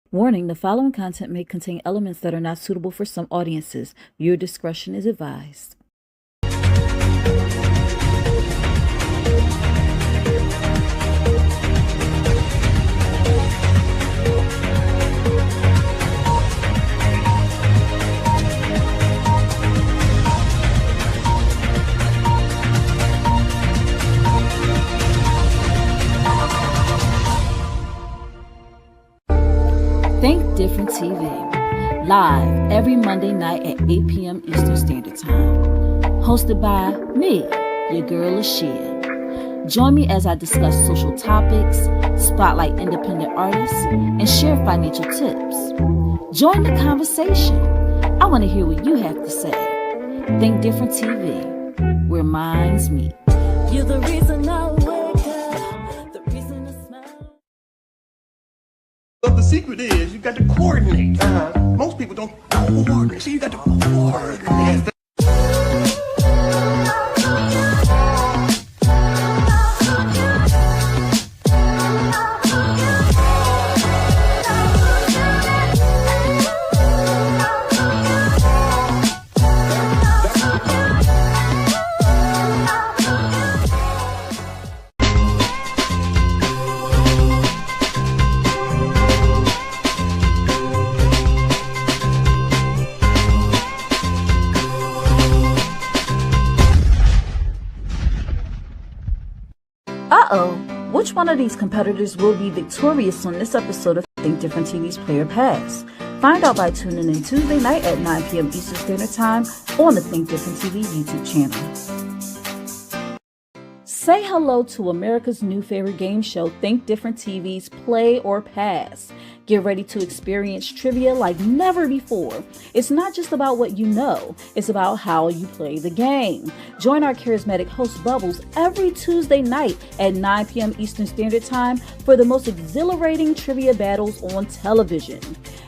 Warning, the following content may contain elements that are not suitable for some audiences. Your discretion is advised. Think Different TV, live every Monday night at 8 p.m. Eastern Standard Time. Hosted by me, your girl Lashia. Join me as I discuss social topics, spotlight independent artists, and share financial tips. Join the conversation. I want to hear what you have to say. Think Different TV, where minds meet. You're the reason I wake up, the reason I smile. But the secret is you got to coordinate. Most people don't coordinate. So you got to coordinate. Which one of these competitors will be victorious on this episode of Think Different TV's Player Pass? Find out by tuning in Tuesday night at 9 p.m. Eastern Standard Time on the Think Different TV YouTube channel. Say hello to America's new favorite game show, Think Different TV's Play or Pass. Get ready to experience trivia like never before. It's not just about what you know, it's about how you play the game. Join our charismatic host Bubbles every Tuesday night at 9 p.m. Eastern Standard Time for the most exhilarating trivia battles on television.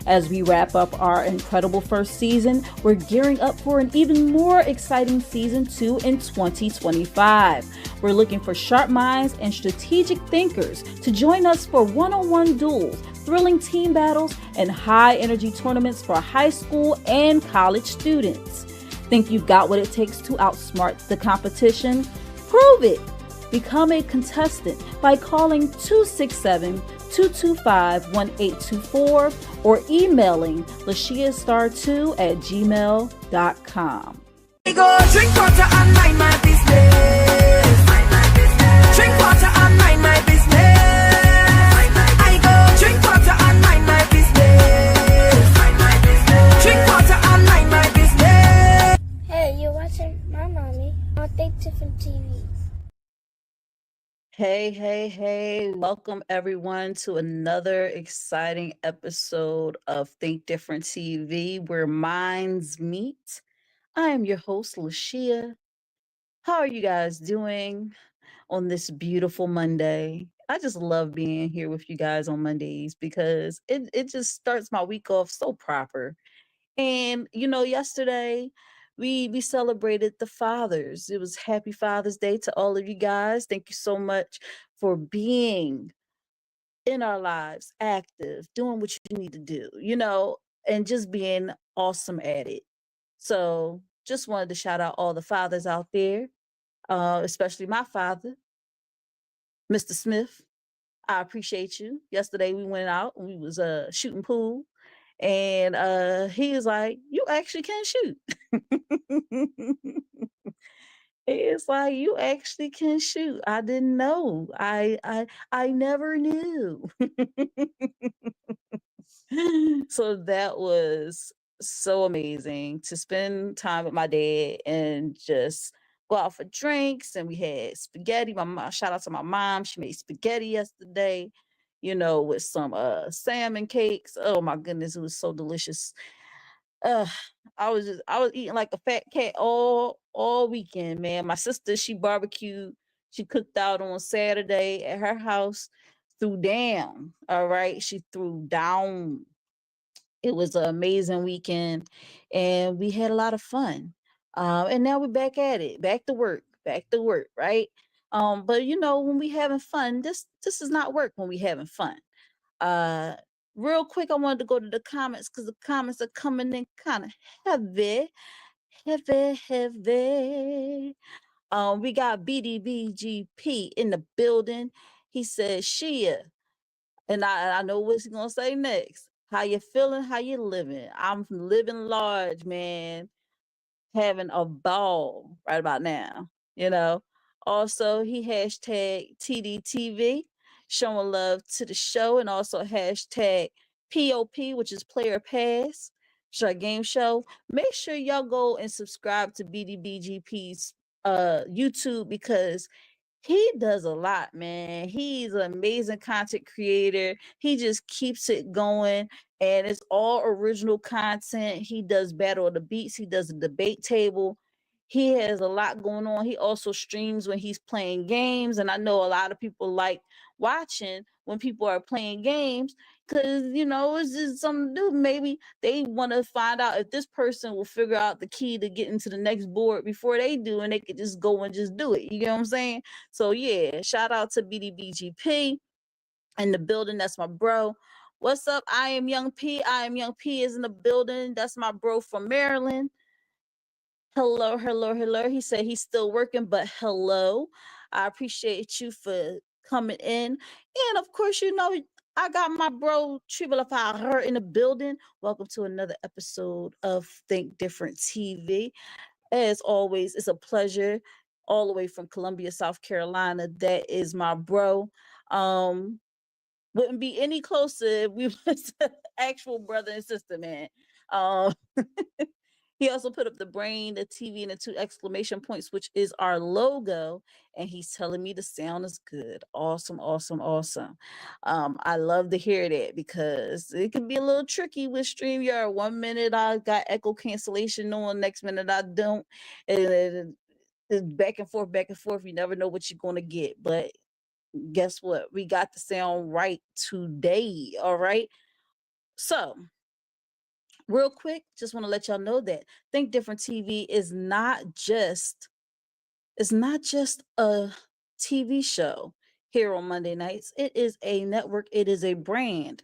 As we wrap up our incredible first season, we're gearing up for an even more exciting season 2 in 2025. We're looking for sharp minds and strategic thinkers to join us for one-on-one duels, thrilling team battles, and high-energy tournaments for high school and college students. Think you've got what it takes to outsmart the competition? Prove it! Become a contestant by calling 267-225-1824 or emailing lashiastar2@gmail.com. Go drink water and mind my business. Drink water and mind my business. I go drink water and mind my business. Drink water and mind my business. Hey, you're watching my mommy on Think Different TV. Hey, welcome everyone to another exciting episode of Think Different TV, where minds meet. I am your host, Lashia. How are you guys doing on this beautiful Monday? I just love being here with you guys on Mondays because it just starts my week off so proper. And yesterday we celebrated the fathers. It was happy Father's Day to all of you guys. Thank you so much for being in our lives, active, doing what you need to do, and just being awesome at it. So just wanted to shout out all the fathers out there, especially my father, Mr. Smith. I appreciate you. Yesterday we went out and we was shooting pool, and he was like, "You actually can shoot." It's like, "You actually can shoot. I didn't know. I never knew." So that was so amazing to spend time with my dad and just go out for drinks. And we had spaghetti. My mom, shout out to my mom. She made spaghetti yesterday, with some salmon cakes. Oh my goodness, it was so delicious. Uh, I was eating like a fat cat all weekend, man. My sister, she barbecued. She cooked out on Saturday at her house. Threw down. All right, she threw down. It was an amazing weekend, and we had a lot of fun. And now we're back at it, back to work, right? But when we having fun, this is not work when we having fun. Uh, real quick, I wanted to go to the comments because the comments are coming in kind of heavy. We got BDBGP in the building. He said, Shia, and I know what he's gonna say next. How you feeling? How you living? I'm living large, man. Having a ball right about now. You know. Also, he hashtag TDTV, showing love to the show, and also hashtag POP, which is Player Pass, which is our game show. Make sure y'all go and subscribe to BDBGP's YouTube because he does a lot, man. He's an amazing content creator. He just keeps it going, and it's all original content. He does Battle of the Beats. He does a debate table. He has a lot going on. He also streams when he's playing games, and I know a lot of people like watching when people are playing games because it's just something to do. Maybe they want to find out if this person will figure out the key to get into the next board before they do, and they could just go and just do it. You know what I'm saying? So yeah, shout out to BDBGP in the building. That's my bro. What's up? I am Young P. I am Young P is in the building. That's my bro from Maryland. Hello, hello, hello. He said he's still working, but hello. I appreciate you for coming in. And of course, I got my bro Triple Fire in the building. Welcome to another episode of Think Different TV. As always, it's a pleasure. All the way from Columbia, South Carolina. That is my bro. Wouldn't be any closer if we was actual brother and sister, man. Um, he also put up the brain, the TV, and the 2 exclamation points, which is our logo. And he's telling me the sound is good. Awesome, awesome, awesome. I love to hear that because it can be a little tricky with StreamYard. 1 minute I got echo cancellation on, next minute I don't. And it's back and forth, back and forth. You never know what you're going to get. But guess what? We got the sound right today. All right. So, real quick, just want to let y'all know that Think Different TV is not just a TV show here on Monday nights. It is a network, it is a brand.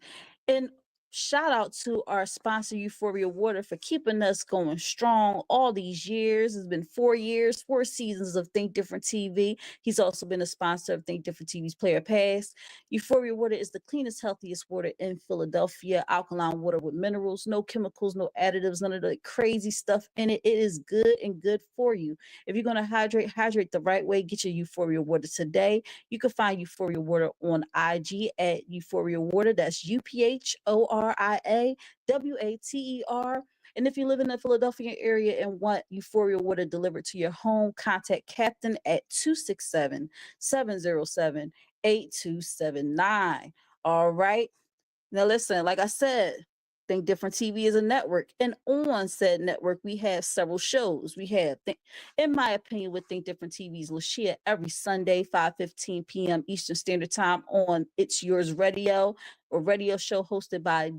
And shout out to our sponsor, Euphoria Water, for keeping us going strong all these years. It's been 4 years, 4 seasons of Think Different TV. He's also been a sponsor of Think Different TV's Player Pass. Euphoria Water is the cleanest, healthiest water in Philadelphia. Alkaline water with minerals, no chemicals, no additives, none of the crazy stuff in it. It is good and good for you. If you're going to hydrate the right way, get your Euphoria Water today. You can find Euphoria Water on IG at Euphoria Water. That's UPHORIA WATER. And if you live in the Philadelphia area and want Euphoria Water delivered to your home, contact Captain at 267-707-8279. All right. Now listen, like I said, Think Different TV is a network, and on said network, we have several shows. We have, in my opinion, with Think Different TV's LaShia every Sunday, 5:15 p.m. Eastern Standard Time on It's Yours Radio, a radio show hosted by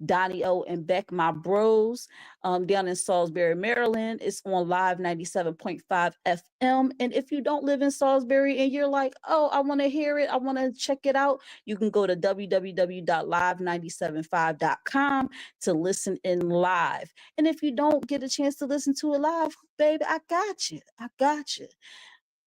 Donnie O and Beck, my bros, down in Salisbury, Maryland. It's on Live 97.5 FM. And if you don't live in Salisbury and you're like, oh, I want to hear it, I want to check it out, you can go to www.live975.com to listen in live. And if you don't get a chance to listen to it live, baby, I got you. I got you.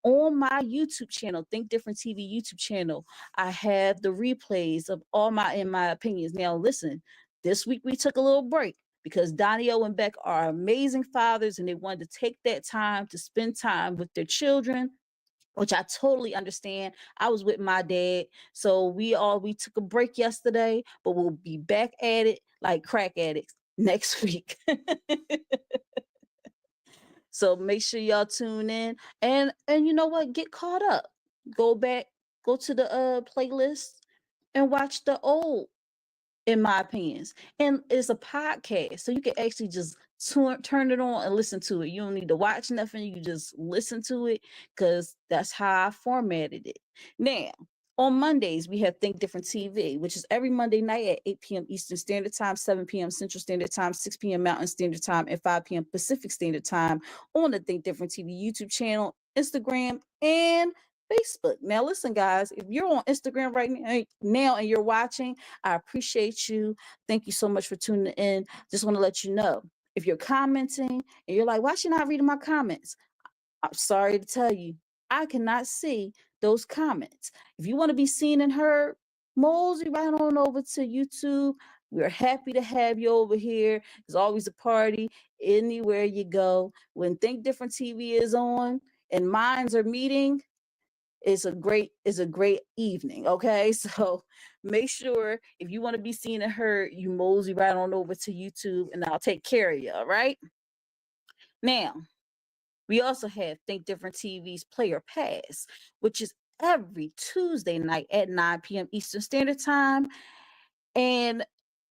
On my YouTube channel, Think Different TV YouTube channel, I have the replays of all my opinions. Now, listen, this week we took a little break because Donnie O and Beck are amazing fathers and they wanted to take that time to spend time with their children, which I totally understand. I was with my dad, so we took a break yesterday, but we'll be back at it like crack addicts next week. So make sure y'all tune in and you know what? Get caught up. Go back, go to the playlist and watch the old, in my opinions. And it's a podcast, so you can actually just turn it on and listen to it. You don't need to watch nothing. You just listen to it because that's how I formatted it. Now, on Mondays, we have Think Different TV, which is every Monday night at 8 p.m. Eastern Standard Time, 7 p.m. Central Standard Time, 6 p.m. Mountain Standard Time, and 5 p.m. Pacific Standard Time on the Think Different TV YouTube channel, Instagram, and Facebook. Now, listen, guys, if you're on Instagram right now and you're watching, I appreciate you. Thank you so much for tuning in. Just want to let you know, if you're commenting and you're like, why is she not reading my comments? I'm sorry to tell you, I cannot see those comments. If you want to be seen and heard, mosey right on over to YouTube. We're happy to have you over here. There's always a party anywhere you go. When Think Different TV is on and minds are meeting, it's a great evening. Okay, so make sure if you want to be seen and heard, you mosey right on over to YouTube, and I'll take care of you. All right. Now, we also have Think Different TV's Player Pass, which is every Tuesday night at 9 p.m. Eastern Standard Time. And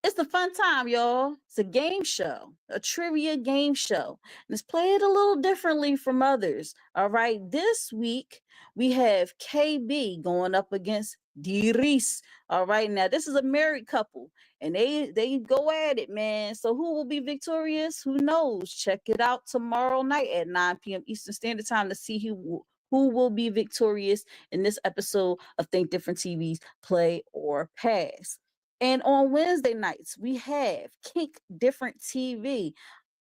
it's a fun time, y'all. It's a game show, a trivia game show. And it's played a little differently from others. All right. This week, we have KB going up against Diris. All right. Now, this is a married couple, and they go at it, man. So who will be victorious? Who knows? Check it out tomorrow night at 9 p.m. Eastern Standard Time to see who will be victorious in this episode of Think Different TV's Play or Pass. And on Wednesday nights, we have Kink Different TV.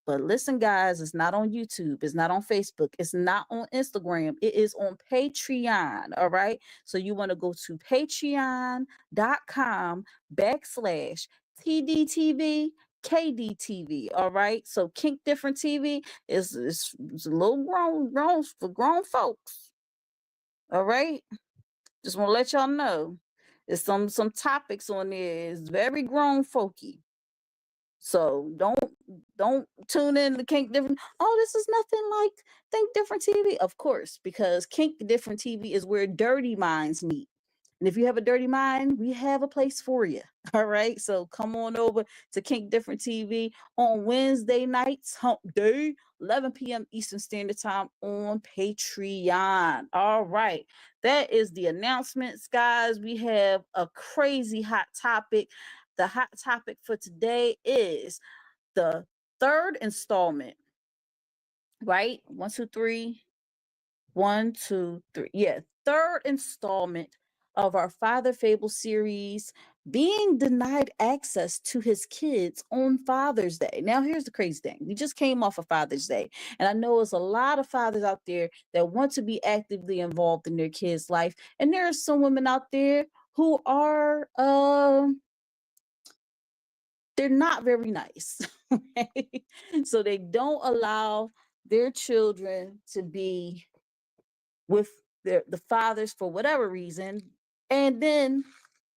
But listen, guys, it's not on YouTube. It's not on Facebook. It's not on Instagram. It is on Patreon. All right. So you want to go to patreon.com/TDTV KDTV. All right. So Kink Different TV is a little grown for grown folks. All right. Just want to let y'all know. There's some topics on there. It's very grown folky. So don't tune in to Kink Different. Oh, this is nothing like Think Different TV. Of course, because Kink Different TV is where dirty minds meet. And if you have a dirty mind, we have a place for you. All right. So come on over to Kink Different TV on Wednesday nights, hump day, 11 p.m. Eastern Standard Time on Patreon. All right. That is the announcements, guys. We have a crazy hot topic. The hot topic for today is the third installment, right? 1, 2, 3. 1, 2, 3. Yeah, third installment of our Father Fable series, being denied access to his kids on Father's Day. Now, here's the crazy thing. We just came off of Father's Day, and I know there's a lot of fathers out there that want to be actively involved in their kids' life, and there are some women out there who are they're not very nice. Okay? So they don't allow their children to be with the fathers for whatever reason. And then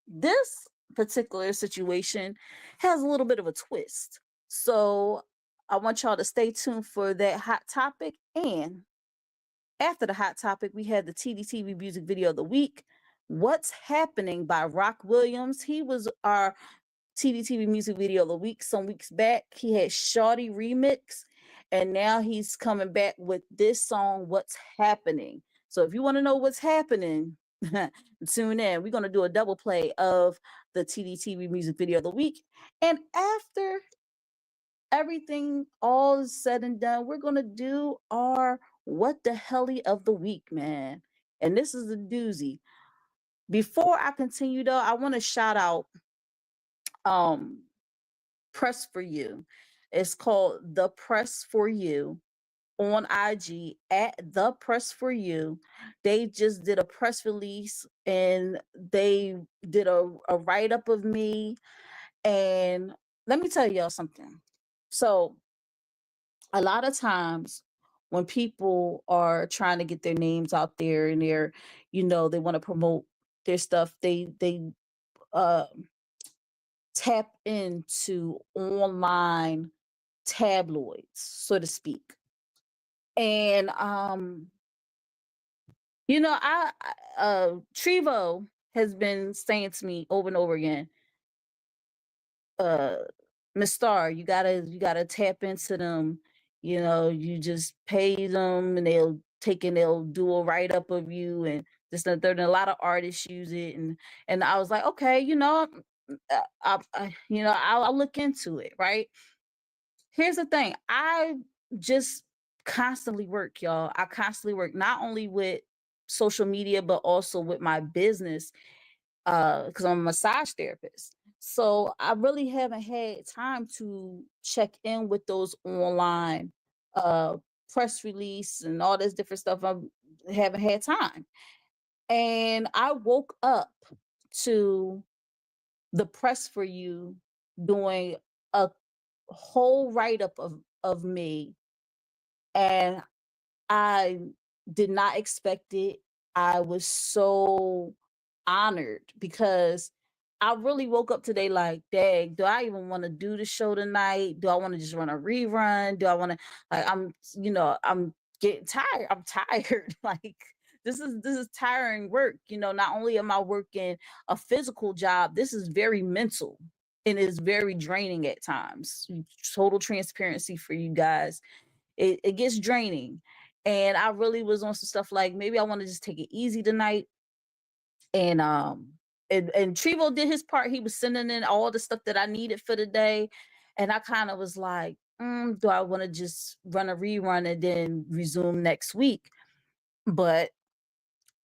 this particular situation has a little bit of a twist. So I want y'all to stay tuned for that hot topic. And after the hot topic, we had the TDTV music video of the week, What's Happening by Rock Williams. He was our TDTV music video of the week some weeks back. He had Shawty remix, and now he's coming back with this song, What's Happening. So if you want to know what's happening, tune in. We're going to do a double play of the TDTV music video of the week. And after everything all is said and done, we're going to do our What the Helly of the week, man. And this is a doozy. Before I continue, though, I want to shout out Press for You. It's called The Press for You on IG at The Press for You. They just did a press release and they did a write-up of me. And let me tell y'all something. So a lot of times when people are trying to get their names out there and they're, they want to promote their stuff, they tap into online tabloids, so to speak. And Trevo has been saying to me over and over again, Miss Star, you gotta tap into them. You just pay them and they'll do a write up of you, and just a lot of artists use it, and I was like, okay, I'll look into it, right? Here's the thing. I just constantly work, y'all. I constantly work not only with social media, but also with my business, because I'm a massage therapist. So I really haven't had time to check in with those online uh press release and all this different stuff. I haven't had time. And I woke up to the press for you doing a whole write-up of me, and I did not expect it. I was so honored because I really woke up today like, dang, do I even want to do the show tonight? Do I want to just run a rerun? Do I want to, like, I'm getting tired. I'm tired. Like, this is tiring work. Not only am I working a physical job, this is very mental and is very draining at times. Total transparency for you guys. It gets draining. And I really was on some stuff like, maybe I want to just take it easy tonight. And Trevo did his part. He was sending in all the stuff that I needed for the day. And I kind of was like, do I want to just run a rerun and then resume next week? But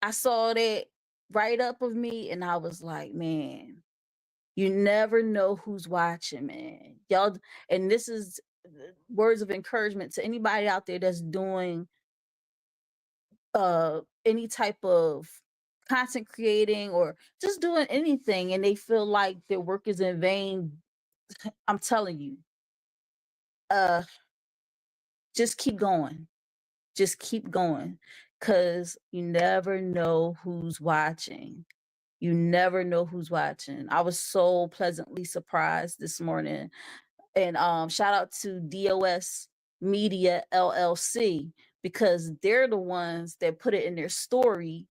I saw that write up of me and I was like, man, you never know who's watching, man. Y'all, and this is words of encouragement to anybody out there that's doing any type of content creating or just doing anything and they feel like their work is in vain. I'm telling you, uh just keep going. Just keep going, because you never know who's watching. You never know who's watching. I was so pleasantly surprised this morning. And shout out to DOS Media LLC, because they're the ones that put it in their story.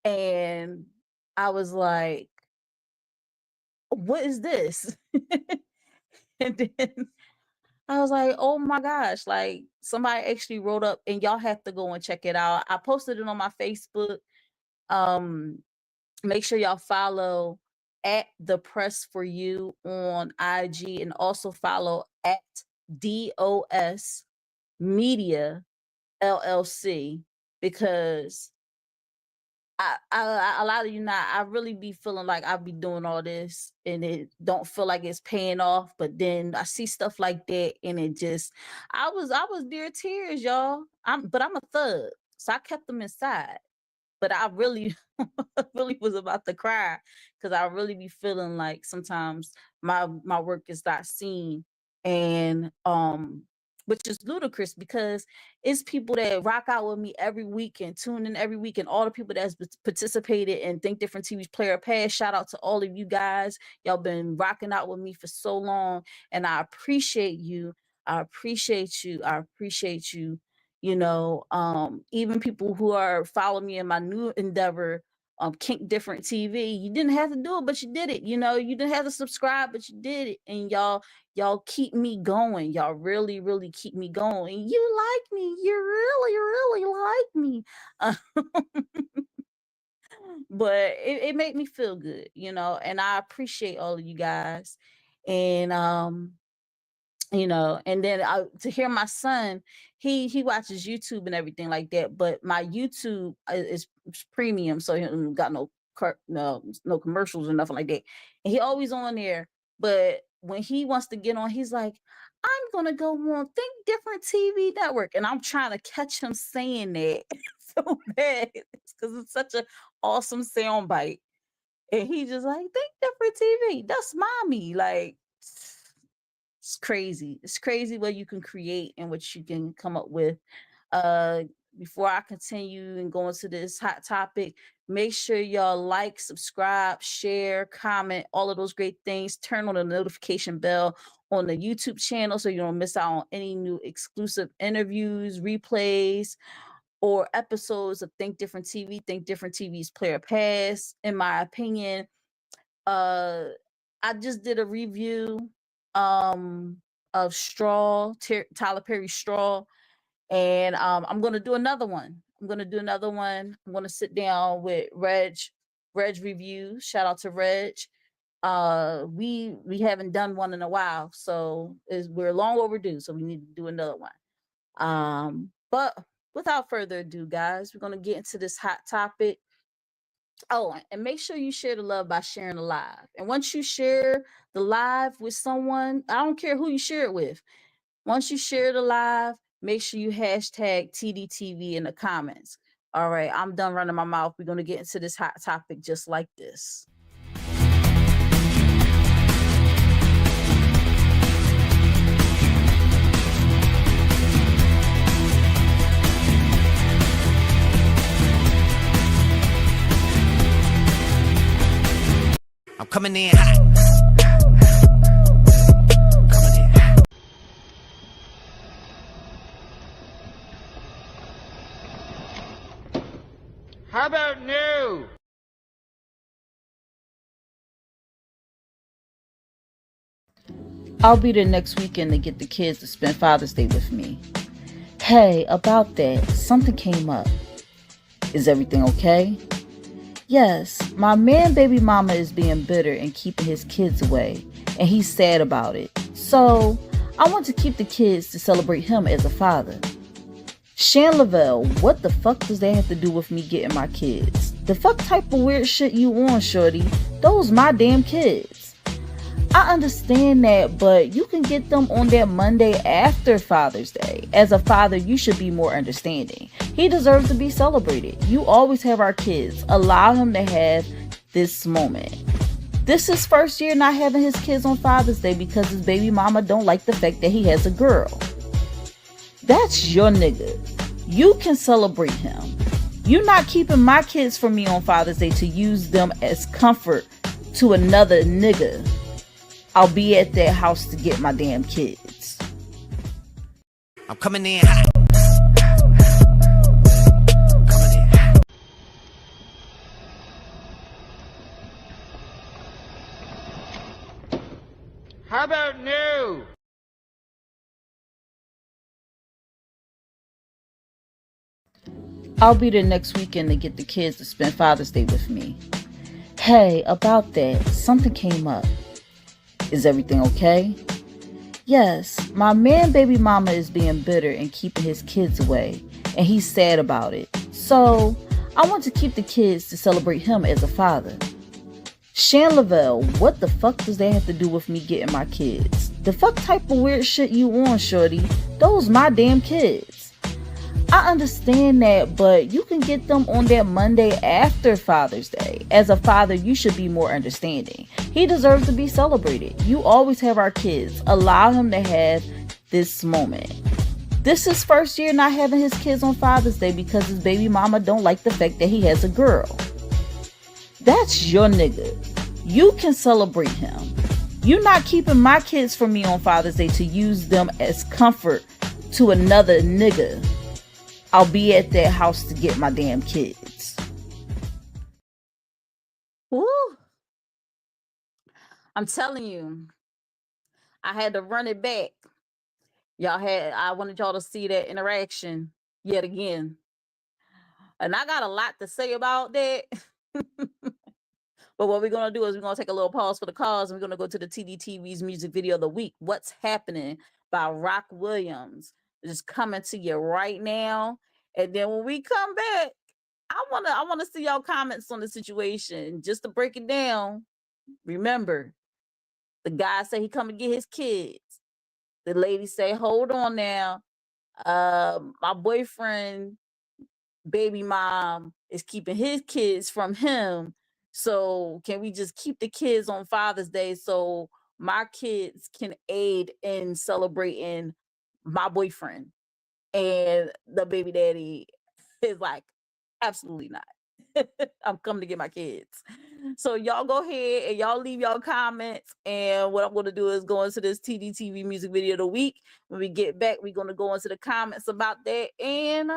And I was like, what is this? And then I was like, oh my gosh, like somebody actually wrote up, and y'all have to go and check it out. I posted it on my Facebook. Um, Make sure y'all follow at the press for you on IG, and also follow at DOS Media LLC, because a lot of you not, I really be feeling like I be doing all this and it don't feel like it's paying off. But then I see stuff like that and it just, I was near tears, y'all. But I'm a thug, so I kept them inside. But I really really was about to cry, because I really be feeling like sometimes my work is not seen. And which is ludicrous, because it's people that rock out with me every week and tune in every week, and all the people that's participated in Think Different TV's Player Pass. Shout out to all of you guys. Y'all been rocking out with me for so long, and I appreciate you. I appreciate you. I appreciate you. Even people who are following me in my new endeavor, Kink Different TV. You didn't have to do it, but you did it. You didn't have to subscribe, but you did it. And y'all keep me going. Y'all really, really keep me going. You like me. You really, really like me. But it made me feel good, and I appreciate all of you guys. And and then to hear my son, he watches YouTube and everything like that, but my YouTube is premium, so he don't got no commercials or nothing like that, and he always on there. But when he wants to get on, he's like, I'm gonna go on Think Different TV Network, and I'm trying to catch him saying that so bad, because it's such an awesome sound bite. And he just like, Think Different TV, that's mommy. Like, it's crazy. It's crazy what you can create and what you can come up with. Uh, Before I continue and go into this hot topic, make sure y'all like, subscribe, share, comment, all of those great things. Turn on the notification bell on the YouTube channel so you don't miss out on any new exclusive interviews, replays, or episodes of Think Different TV. Think Different TV's Player Pass. In my opinion, I just did a review of Straw, Tyler Perry Straw, and I'm gonna do another one. I'm gonna sit down with Reg Reviews. Shout out to Reg. We haven't done one in a while, so we're long overdue, so we need to do another one. But without further ado, guys, we're going to get into this hot topic. Oh, and make sure you share the love by sharing the live. And once you share the live with someone, I don't care who you share it with. Once you share the live, make sure you hashtag TDTV in the comments. All right, I'm done running my mouth. We're going to get into this hot topic just like this. I'm coming in hot. How about new? I'll be there next weekend to get the kids to spend Father's Day with me. Hey, about that, something came up. Is everything okay? Yes, my man baby mama is being bitter and keeping his kids away, and he's sad about it. So, I want to keep the kids to celebrate him as a father. Shan Lavelle, what the fuck does that have to do with me getting my kids? The fuck type of weird shit you on, shorty? Those my damn kids. I understand that, but you can get them on that Monday after Father's Day. As a father, you should be more understanding. He deserves to be celebrated. You always have our kids. Allow him to have this moment. This is first year not having his kids on Father's Day because his baby mama don't like the fact that he has a girl. That's your nigga. You can celebrate him. You're not keeping my kids from me on Father's Day to use them as comfort to another nigga. I'll be at their house to get my damn kids. I'm coming in hot. How about new? I'll be there next weekend to get the kids to spend Father's Day with me. Hey, about that, something came up. Is everything okay? Yes, my man baby mama is being bitter and keeping his kids away, and he's sad about it. So, I want to keep the kids to celebrate him as a father. Shan Lavelle, what the fuck does that have to do with me getting my kids? The fuck type of weird shit you on, shorty? Those my damn kids. I understand that, but you can get them on that Monday after Father's Day. As a father, you should be more understanding. He deserves to be celebrated. You always have our kids. Allow him to have this moment. This is first year not having his kids on Father's Day because his baby mama don't like the fact that he has a girl. That's your nigga. You can celebrate him. You're not keeping my kids from me on Father's Day to use them as comfort to another nigga. I'll be at their house to get my damn kids. Woo! I'm telling you, I had to run it back. I wanted y'all to see that interaction yet again. And I got a lot to say about that. But what we're going to do is we're going to take a little pause for the cause, and we're going to go to the TDTV's music video of the week. What's Happening by Rock Williams. It's coming to you right now. And then when we come back, I want to see y'all comments on the situation. Just to break it down, remember, the guy said he come to get his kids. The lady say, hold on now. My boyfriend, baby mom, is keeping his kids from him. So can we just keep the kids on Father's Day so my kids can aid in celebrating my boyfriend? And the baby daddy is like, absolutely not. I'm coming to get my kids. So y'all go ahead and y'all leave y'all comments. And what I'm going to do is go into this TDTV music video of the week. When we get back, we're going to go into the comments about that and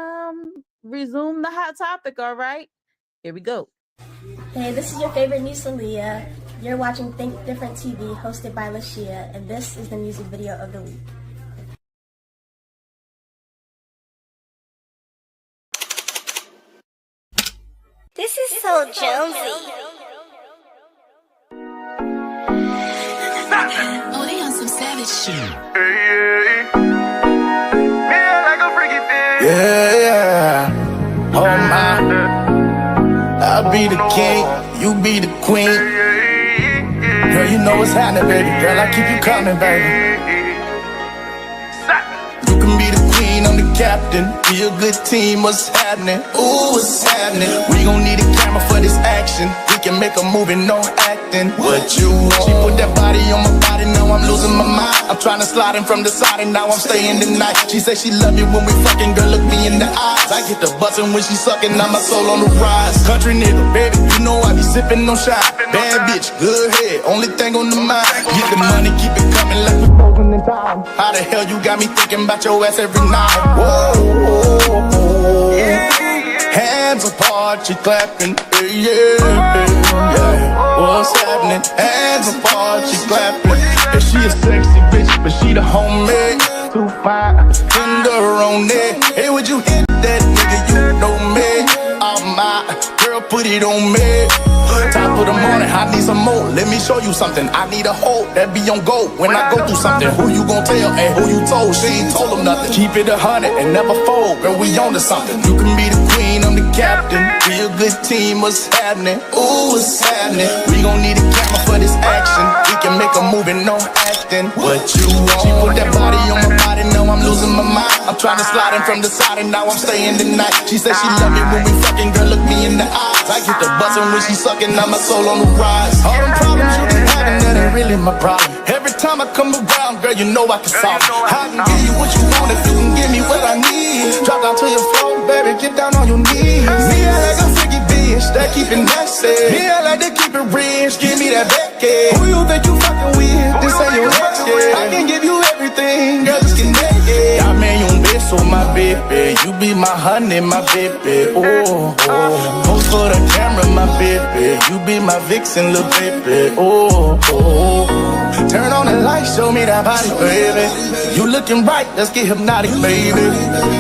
resume the hot topic. All right, here we go. Hey, this is your favorite niece, Leah. You're watching Think Different TV, hosted by Lashia, and this is the music video of the week. This is so Jonesy. Oh, they on some savage shit. Hey, yeah, like a freaky thing. Yeah, yeah. be the king, you be the queen. Girl, you know what's happening, baby. Girl, I keep you coming, baby. You can be the queen, I'm the captain. We a good team, what's happening? Ooh, what's happening? We gon' need a camera for this action. We can make a movie, no acting. What you want? She put that body on my body, now I'm losing my mind. I'm trying to slide in from the side and now I'm staying the night. She say she love me when we fucking, girl, look me in the eyes. I get the bustin' when she sucking, now my soul on the rise. Country nigga, baby, you know I be sippin' on shine. Bad bitch, good head, only thing on the mind. Get the money, keep it coming like we frozen in time. How the hell you got me thinking about your ass every night? Whoa, whoa, whoa. Hands apart, she clapping, yeah. What's happening? Hands apart, she clapping. And she a sexy bitch, but she the homemade. Too fine, tender on it. Hey, would you hit that nigga? You know me. Oh my girl, put it on me. Top of the morning, I need some more. Let me show you something. I need a hoe that be on go when I go through something. Who you gon' tell and who you told? She ain't told him nothing. Keep it 100 and never fold. Girl, we on to something. You can be the queen, I'm the captain. We a good team, what's happening? Ooh, what's happening? We gon' need a camera for this action. We can make a movie, no acting. What you want? She put that body on my body, now I'm losing my mind. I'm trying to slide in from the side and now I'm staying the night. She said she love me when we fucking, girl, look me in the eyes. I get the bustin' when she sucking, now my soul on the rise. All them problems you been having, that ain't really my problem. Every time I come around, girl, you know I can solve it. I can give you what you want if you can give me what I need. Drop down to your floor, baby, get down on your knees. Me, I like a freaky bitch that keep it nasty. Me, I like to keep it rich, give me that Becky. Who you think you fucking with? This ain't your ex, yeah. I can give you everything, girl, just get naked. Dame un beso, my baby. You be my honey, my baby. Oh, oh. Pose for the camera, my baby. You be my vixen, little baby. Oh, oh. Turn on the light, show me that body, baby. You looking right, let's get hypnotic, baby.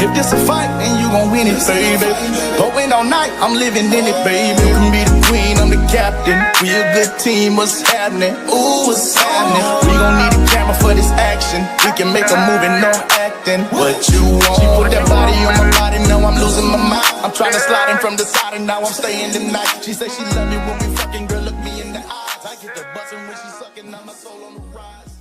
If this a fight, then you gon' win it, baby. Going all night, I'm living in it, baby. You can be the queen, I'm the captain. We a good team, what's happening? Ooh, what's happening? We gon' need a camera for this action. We can make a movie, no acting. What you want? She put that body on my body, now I'm losing my mind. I'm trying to slide in from the side and now I'm staying the night. She say she love me when we fucking, girl, look me in the eyes. I get the bustin' when she sucking, now my soul on the rise.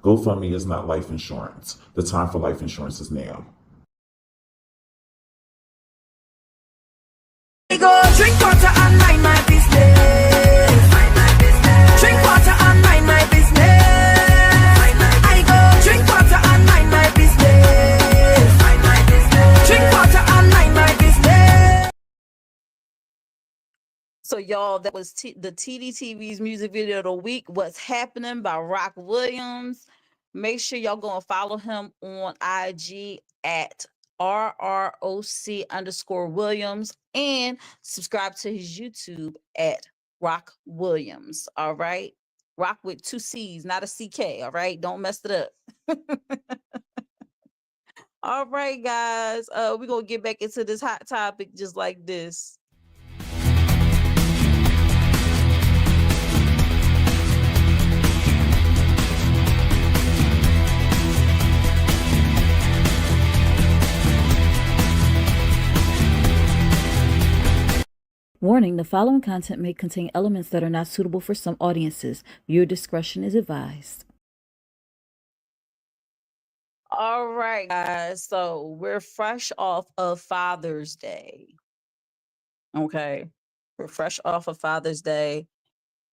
GoFundMe is not life insurance. The time for life insurance is now. I go drink water and mind my business. Drink water and mind my business. I go drink water and mind my business. Drink water and mind my business. So y'all, that was the TDTV's music video of the week, What's Happening by Rock Williams. Make sure y'all go and follow him on IG at RROC_Williams and subscribe to his YouTube at Rock Williams. All right. Rock with 2 C's, not a CK. All right. Don't mess it up. All right, guys. We're gonna get back into this hot topic just like this. Warning, the following content may contain elements that are not suitable for some audiences. Viewer discretion is advised. All right, guys. So we're fresh off of Father's Day. Okay. We're fresh off of Father's Day.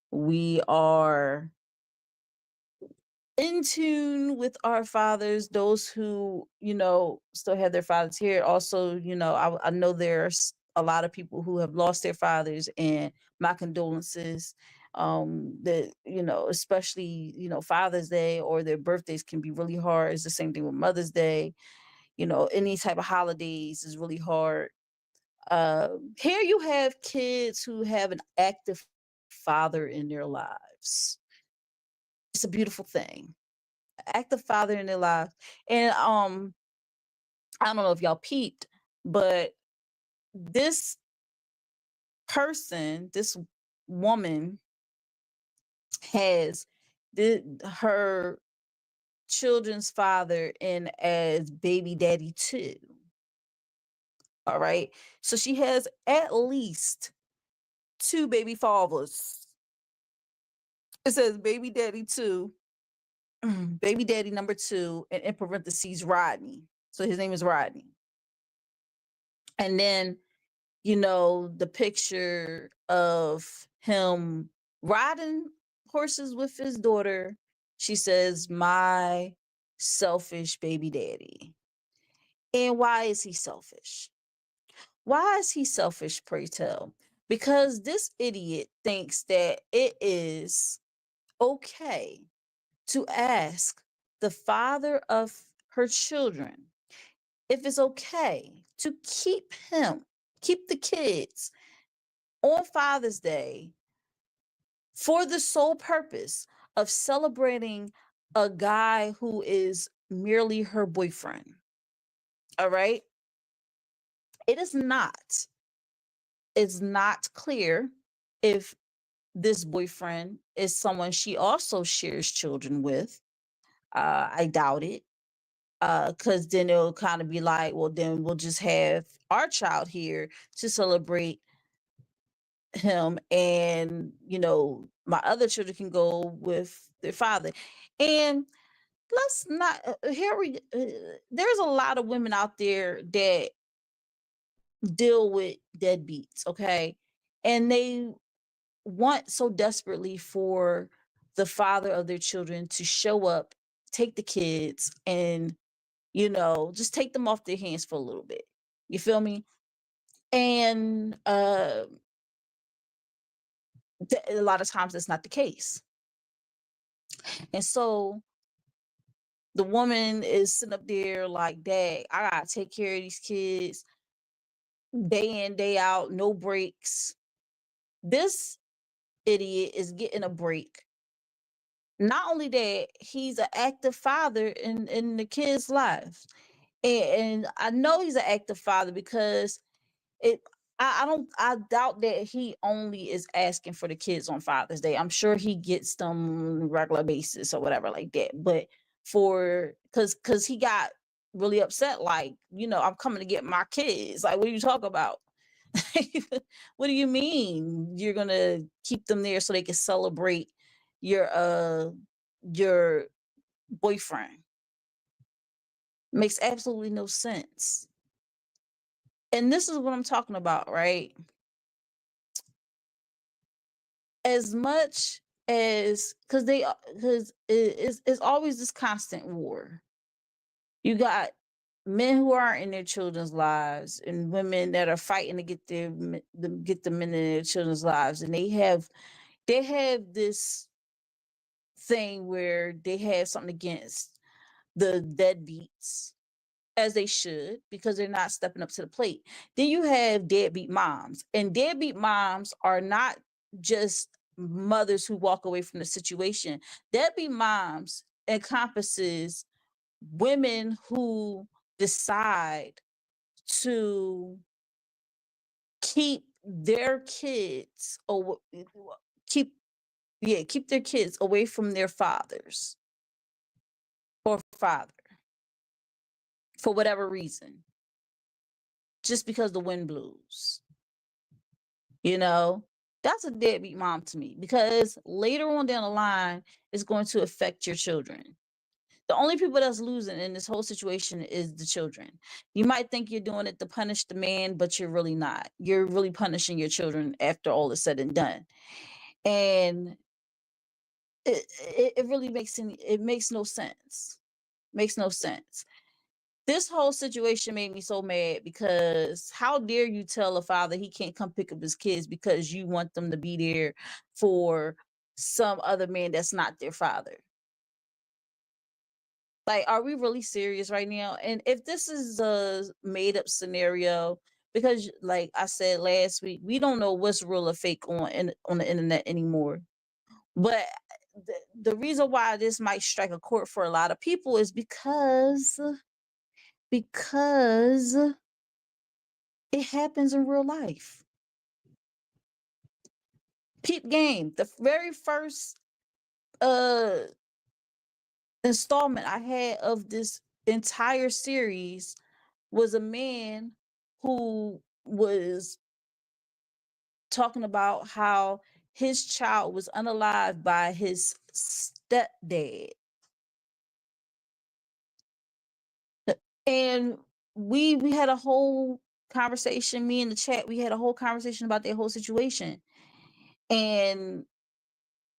We are in tune with our fathers, those who, still have their fathers here. Also, I know there's a lot of people who have lost their fathers, and my condolences. That, especially, Father's Day or their birthdays can be really hard. It's the same thing with Mother's Day. Any type of holidays is really hard. Here you have kids who have an active father in their lives. It's a beautiful thing. Active father in their lives. And I don't know if y'all peeped, but this person, this woman, has her children's father in as baby daddy too. All right. So she has at least 2 baby fathers. It says baby daddy 2, baby daddy number 2, and in parentheses, Rodney. So his name is Rodney. And then, the picture of him riding horses with his daughter. She says, my selfish baby daddy. And why is he selfish? Why is he selfish, pray tell? Because this idiot thinks that it is okay to ask the father of her children if it's okay to keep the kids on Father's Day for the sole purpose of celebrating a guy who is merely her boyfriend. All right? It's not clear if this boyfriend is someone she also shares children with. I doubt it. Because then it'll kind of be like, well, then we'll just have our child here to celebrate him, and my other children can go with their father. And let's not there's a lot of women out there that deal with deadbeats, okay? And they want so desperately for the father of their children to show up, take the kids, and just take them off their hands for a little bit. You feel me? And a lot of times that's not the case. And so the woman is sitting up there like, dang, I gotta take care of these kids day in, day out, no breaks. This idiot is getting a break. Not only that, he's an active father in the kids' lives. And I know he's an active father because it I doubt that he only is asking for the kids on Father's Day. I'm sure he gets them on a regular basis or whatever like that. But because he got really upset, like, I'm coming to get my kids. Like, what are you talking about? What do you mean you're gonna keep them there so they can celebrate your boyfriend? Makes absolutely no sense. And this is what I'm talking about, right? As much as because it's always this constant war. You got men who aren't in their children's lives and women that are fighting to get get the men in their children's lives, and they have this thing where they have something against the deadbeats, as they should, because they're not stepping up to the plate. Then you have deadbeat moms, and deadbeat moms are not just mothers who walk away from the situation. Deadbeat moms encompasses women who decide to keep their kids keep their kids away from their fathers or father for whatever reason, just because the wind blows. That's a deadbeat mom to me, because later on down the line, it's going to affect your children. The only people that's losing in this whole situation is the children. You might think you're doing it to punish the man, but you're really not. You're really punishing your children after all is said and done. And it really makes no sense. Makes no sense. This whole situation made me so mad, because how dare you tell a father he can't come pick up his kids because you want them to be there for some other man that's not their father? Like, are we really serious right now? And if this is a made up scenario, because like I said last week, we don't know what's real or fake on the internet anymore. But the reason why this might strike a chord for a lot of people is because because it happens in real life. Peep game. The very first installment I had of this entire series was a man who was talking about how his child was unalived by his stepdad. And we had a whole conversation, me in the chat, we had a whole conversation about that whole situation. And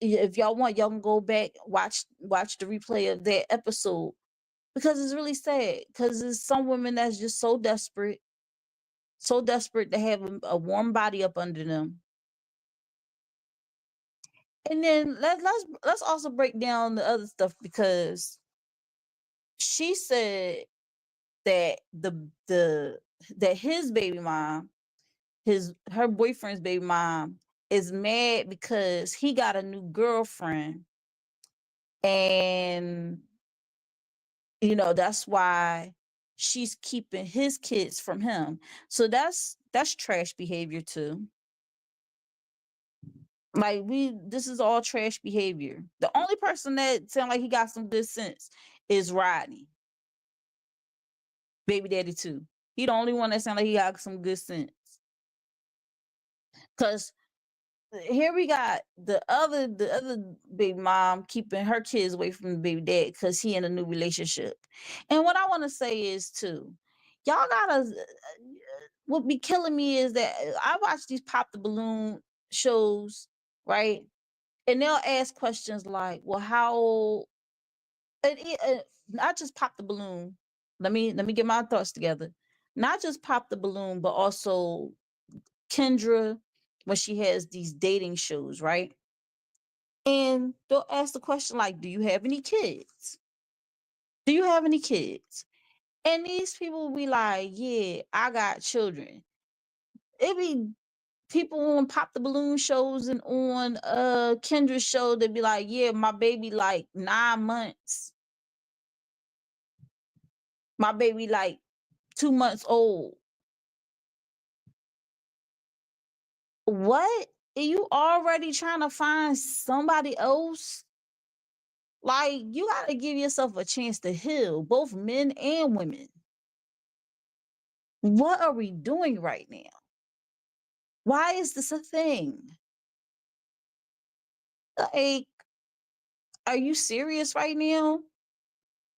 if y'all want, y'all can go back, watch the replay of that episode, because it's really sad, because there's some women that's just so desperate to have a warm body up under them. And then let's also break down the other stuff, because she said that that his baby mom, her boyfriend's baby mom, is mad because he got a new girlfriend, and that's why she's keeping his kids from him. So that's trash behavior too. Like, this is all trash behavior. The only person that sound like he got some good sense is Rodney, baby daddy too. He the only one that sound like he got some good sense. Cause here we got the other baby mom keeping her kids away from the baby dad because he in a new relationship. And what I want to say is too, y'all gotta. What be killing me is that I watch these pop the balloon shows, right? And they'll ask questions like, "Well, how?" Not just pop the balloon. Let me get my thoughts together. Not just pop the balloon, but also Kendra, when she has these dating shows, right? And they'll ask the question like, "Do you have any kids? Do you have any kids?" And these people will be like, "Yeah, I got children." It be people on pop the balloon shows and on Kendra's show, they'd be like, "Yeah, my baby like 9 months. My baby like 2 months old." What? Are you already trying to find somebody else? Like, you gotta give yourself a chance to heal, both men and women. What are we doing right now? Why is this a thing? Like, are you serious right now?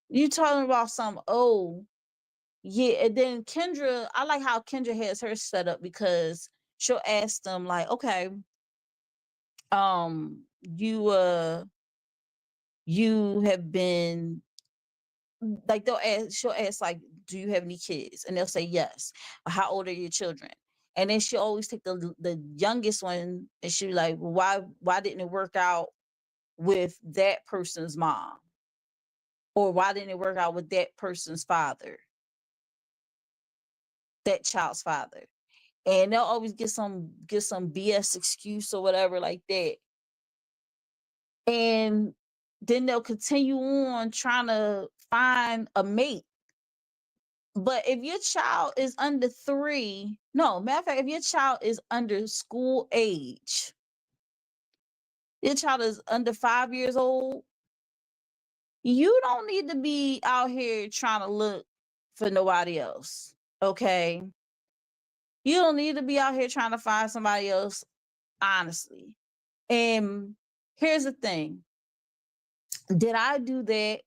You talking about some, oh, yeah. And then Kendra, I like how Kendra has her set up, because she'll ask them like, "Okay, you have been," like, she'll ask like, "Do you have any kids?" And they'll say yes. "How old are your children?" And then she'll always take the youngest one, and she'll be like, "Well, why didn't it work out with that person's mom? Or why didn't it work out with that person's father, that child's father?" And they'll always get some BS excuse or whatever like that. And then they'll continue on trying to find a mate. But if your child is under 3, no, matter of fact, if your child is under school age, your child is under 5 years old, you don't need to be out here trying to look for nobody else. Okay? You don't need to be out here trying to find somebody else, honestly. And here's the thing. Did I do that?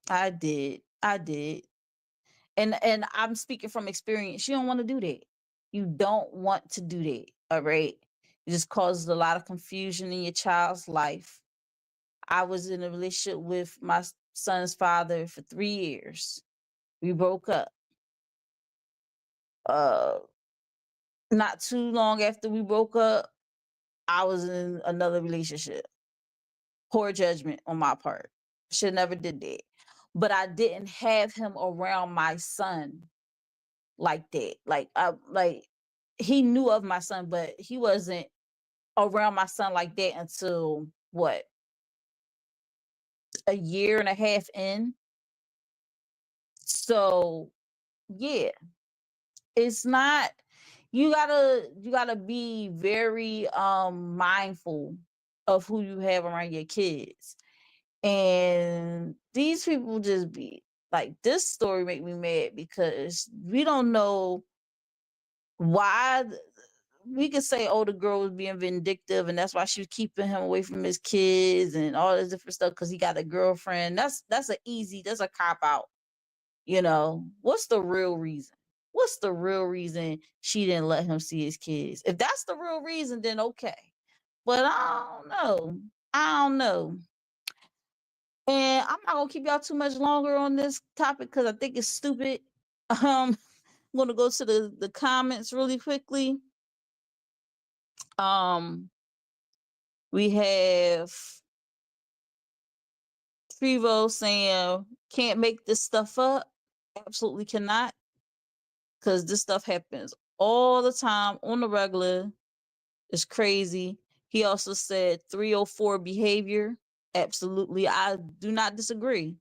I did. And I'm speaking from experience. You don't want to do that. You don't want to do that. All right. It just causes a lot of confusion in your child's life. I was in a relationship with my son's father for 3 years. We broke up. Not too long after we broke up, I was in another relationship. Poor judgment on my part. Should never did that. But I didn't have him around my son like that. Like he knew of my son, but he wasn't around my son like that until what? A year and a half in. So yeah, it's not. You gotta be very mindful of who you have around your kids. And these people just be like, this story make me mad because we don't know why. We could say, oh, the girl was being vindictive and that's why she was keeping him away from his kids and all this different stuff because he got a girlfriend. That's a cop out. What's the real reason? What's the real reason she didn't let him see his kids? If that's the real reason, then okay. But I don't know. I don't know. And I'm not gonna keep y'all too much longer on this topic because I think it's stupid. I'm gonna go to the comments really quickly. We have Trevo saying, can't make this stuff up. Absolutely cannot. Because this stuff happens all the time on the regular. It's crazy. He also said 304 behavior. Absolutely. I do not disagree.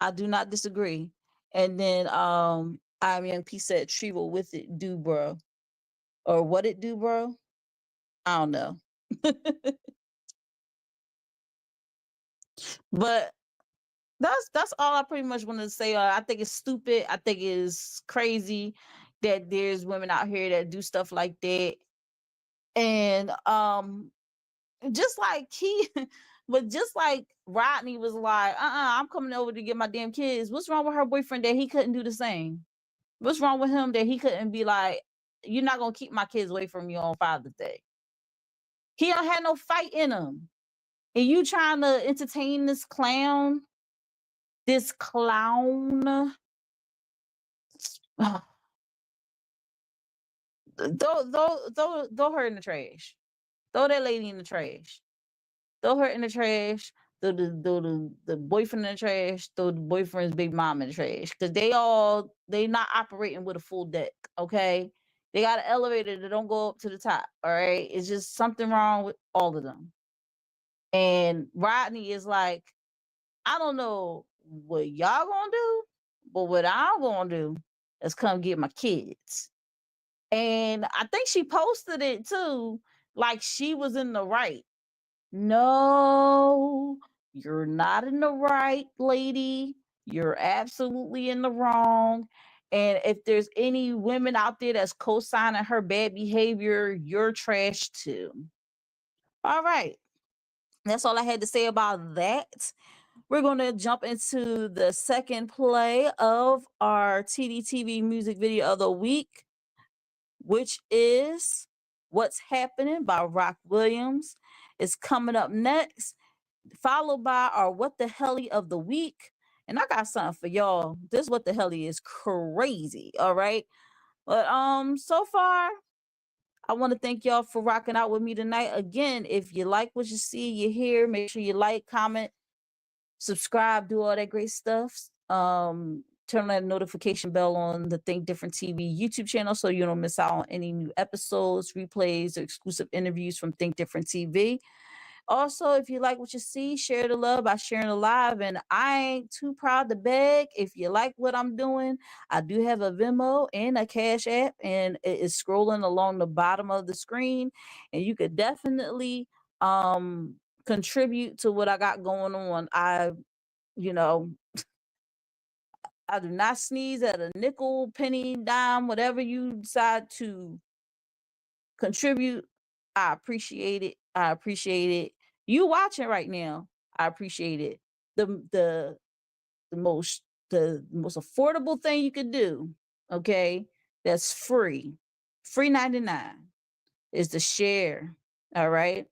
I do not disagree. And then I'm Young P said Trevo with it do, bro. Or what it do, bro? I don't know. But that's all I pretty much wanted to say. I think it's stupid. I think it's crazy that there's women out here that do stuff like that. And just like but just like Rodney was like, I'm coming over to get my damn kids. What's wrong with her boyfriend that he couldn't do the same? What's wrong with him that he couldn't be like, you're not gonna keep my kids away from you on Father's Day? He don't have no fight in him. And you trying to entertain this clown? This clown. Throw her in the trash. Throw that lady in the trash. Throw her in the trash. Throw the boyfriend in the trash. Throw the boyfriend's big mom in the trash. Because they not operating with a full deck. Okay, they got an elevator that don't go up to the top. All right, it's just something wrong with all of them. And Rodney is like, I don't know what y'all gonna do, but what I'm gonna do is come get my kids. And I think she posted it too, like she was in the right. No, you're not in the right, lady. You're absolutely in the wrong. And if there's any women out there that's co-signing her bad behavior, you're trash too. All right. That's all I had to say about that. We're going to jump into the second play of our TDTV music video of the week, which is What's Happening by Rock Williams. It's coming up next, followed by our What the Helly of the week. And I got something for y'all. This What the Helly is crazy, all right? But so far, I want to thank y'all for rocking out with me tonight. Again, if you like what you see, you hear, make sure you like, comment, subscribe, do all that great stuff. Turn that notification bell on the Think Different TV YouTube channel so you don't miss out on any new episodes, replays, or exclusive interviews from Think Different TV. Also, if you like what you see, share the love by sharing it live. And I ain't too proud to beg. If you like what I'm doing, I do have a Venmo and a Cash App, and it is scrolling along the bottom of the screen. And you could definitely contribute to what I got going on. I do not sneeze at a nickel, penny, dime, whatever you decide to contribute. I appreciate it. I appreciate it. You watching right now, I appreciate it. The most affordable thing you could do, okay, that's free. Free 99 is to share. All right.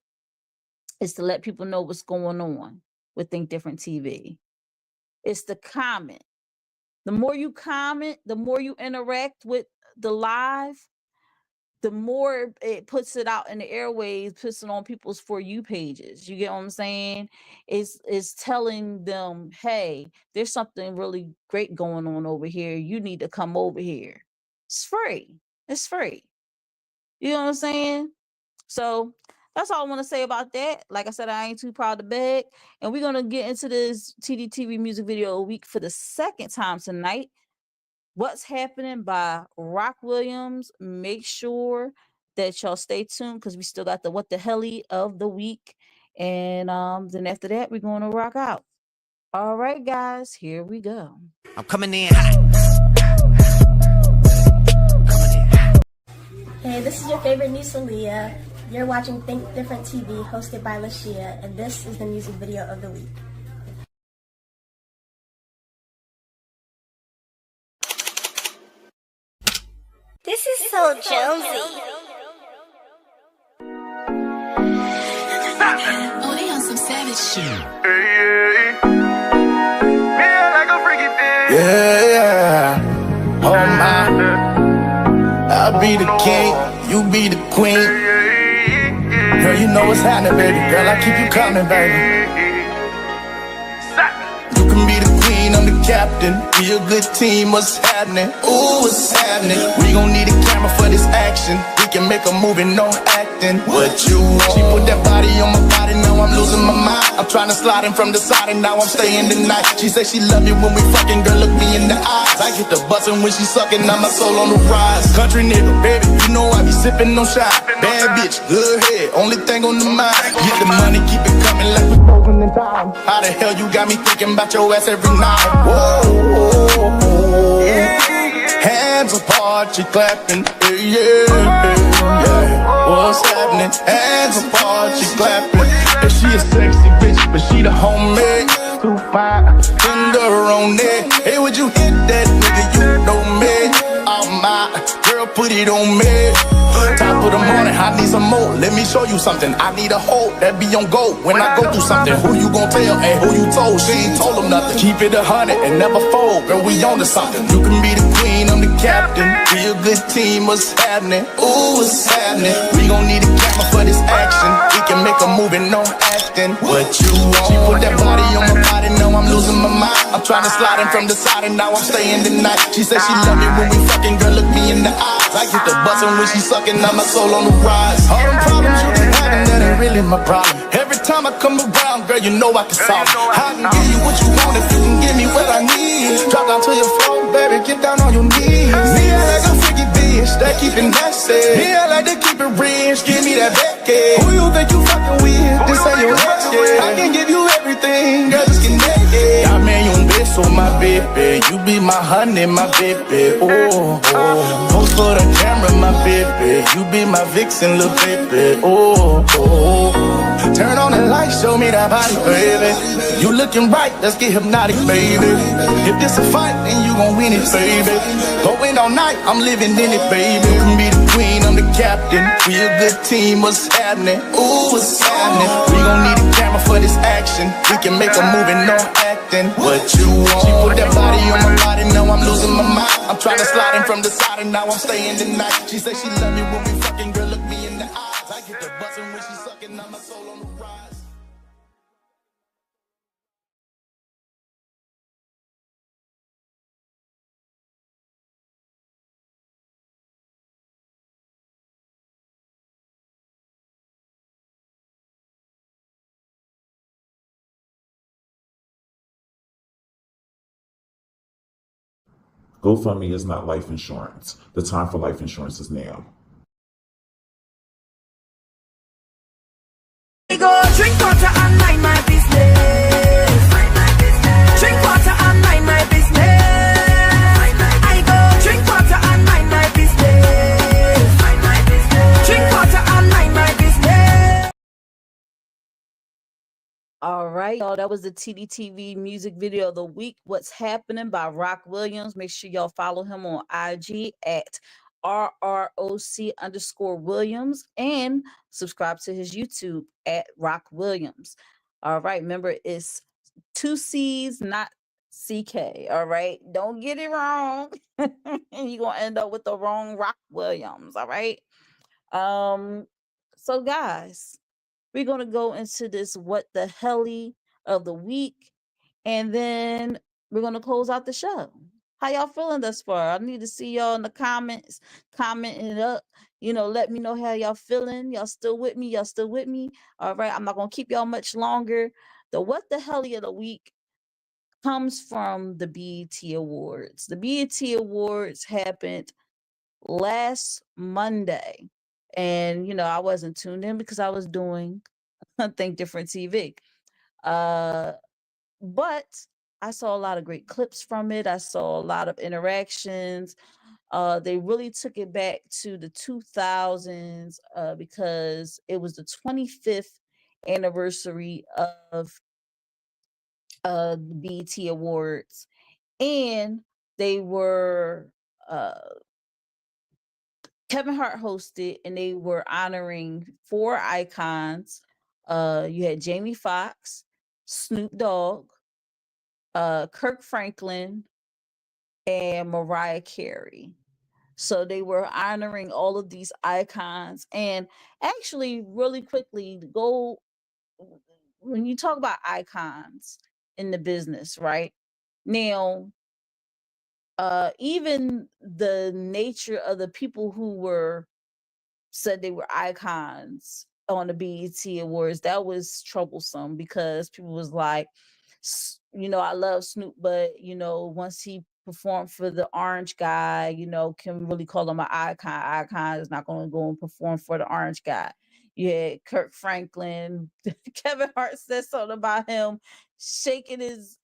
It's to let people know what's going on with Think Different TV. It's to comment. The more you comment, the more you interact with the live, the more it puts it out in the airways, puts it on people's For You pages. You get what I'm saying? It's telling them, hey, there's something really great going on over here. You need to come over here. It's free. It's free. You know what I'm saying? So that's all I want to say about that. Like I said, I ain't too proud to beg. And we're going to get into this TDTV music video a week for the second time tonight. What's Happening by Rock Williams. Make sure that y'all stay tuned because we still got the What the Helly of the week. And then after that, we're going to rock out. All right, guys, here we go. I'm coming in hot. Hey, this is your favorite niece Aaliyah. You're watching Think Different TV, hosted by Lashia, and this is the music video of the week. This is so Jonesy. Oh, they on some savage shit. Yeah, oh my. I'll be the king, you be the queen. Girl, you know what's happening, baby. Girl, I keep you coming, baby. You can be the queen, I'm the captain. We a good team, what's happening? Ooh, what's happening? We gon' need a camera for this action. We can make a movie, no acting. What you want? She put that body on my body, now I'm losing my mind. I'm trying to slide in from the side and now I'm staying the night. She said she love me when we fucking, girl, look me in the eyes. I get the bustin' when she sucking, now my soul on the rise. Country nigga, baby, you know I be sippin' on shine. Bad bitch, good head, only thing on the mind. Get the money, keep it coming like we frozen in time. How the hell you got me thinking about your ass every night? Whoa, hands apart, you clapping, yeah. What's happening? Hands apart, she clapping. And she a sexy bitch, but she the homemade. Too fine, bend her on it. Hey, would you hit that nigga? You know me. Oh my, girl, put it on me. Top of the morning, I need some more. Let me show you something. I need a hoe that be on go when I go through something. Who you gon' tell and who you told? She ain't told them nothing. Keep it 100 and never fold. Girl, we on to something. You can be the queen, I'm the captain. We a good team, what's happening? Ooh, what's happening? We gon' need a camera for this action. We can make a movie, no acting. What you want? She put that body on my body, now I'm losing my mind. I'm trying to slide in from the side and now I'm staying the night. She said she love me when we fucking, girl, look me in the eyes. I get the bustin' when she sucking, now my soul on the rise. All them problems you been having, that ain't really my problem. Every time I come around, girl, you know I can solve it. I can give you what you want if you can give me what I need. Drop down to your floor, baby, get down on your knees. Me, I like a freaky bitch, that keep it nasty. Me, I like to keep it rich, give me that Becky. Who you think you fucking with? This ain't your ex, yeah. I can give you everything, girl, just get naked. Dame un beso, my baby. You be my honey, my baby. Oh, oh. Post for the camera, my baby. You be my vixen, little baby. Oh, oh. Turn on the light, show me that body, baby. You looking right, let's get hypnotic, baby. If this a fight, then you gon' win it, baby. Going all night, I'm living in it, baby. You can be the queen, I'm the captain. We a good team, what's happening? Ooh, what's happening? We gon' need a camera for this action. We can make a movie, no acting. What you want? She put that body on my body, now I'm losing my mind. I'm trying to slide in from the side and now I'm staying the night. She said she love me when we fucking, girl, look me in the eyes. I get the bustin' when she sucking, now my soul on the rise. GoFundMe is not life insurance. The time for life insurance is now. I go drink water and mind my business. Drink water and mind my business. I go drink water and mind my business. Drink water and mind my business. All right, y'all. That was the TDTV music video of the week. What's Happening by Rock Williams. Make sure y'all follow him on IG at RROC_Williams and subscribe to his YouTube at Rock Williams. All right, remember it's 2 C's, not CK. All right, don't get it wrong. You're gonna end up with the wrong Rock Williams. All right. So guys, we're gonna go into this What the Helly of the week, and then we're gonna close out the show. How y'all feeling thus far? I need to see y'all in the comments, commenting it up. Let me know how y'all feeling. Y'all still with me? Y'all still with me? All right, I'm not gonna keep y'all much longer. The What the Helly of the week comes from the BET Awards. The BET Awards happened last Monday. And, I wasn't tuned in because I was doing Think Different TV. But I saw a lot of great clips from it. I saw a lot of interactions. They really took it back to the 2000s because it was the 25th anniversary of the BET Awards, and they were uh, Kevin Hart hosted, and they were honoring 4 icons. You had Jamie Foxx, Snoop Dogg, Kirk Franklin, and Mariah Carey. So they were honoring all of these icons. And actually, really quickly, go when you talk about icons in the business, right? Now, even the nature of the people who were said they were icons on the BET Awards, that was troublesome because people was like, I love Snoop, but once he performed for the Orange guy, can we really call him an icon? Icon is not going to go and perform for the Orange guy. You had Kirk Franklin. Kevin Hart said something about him shaking his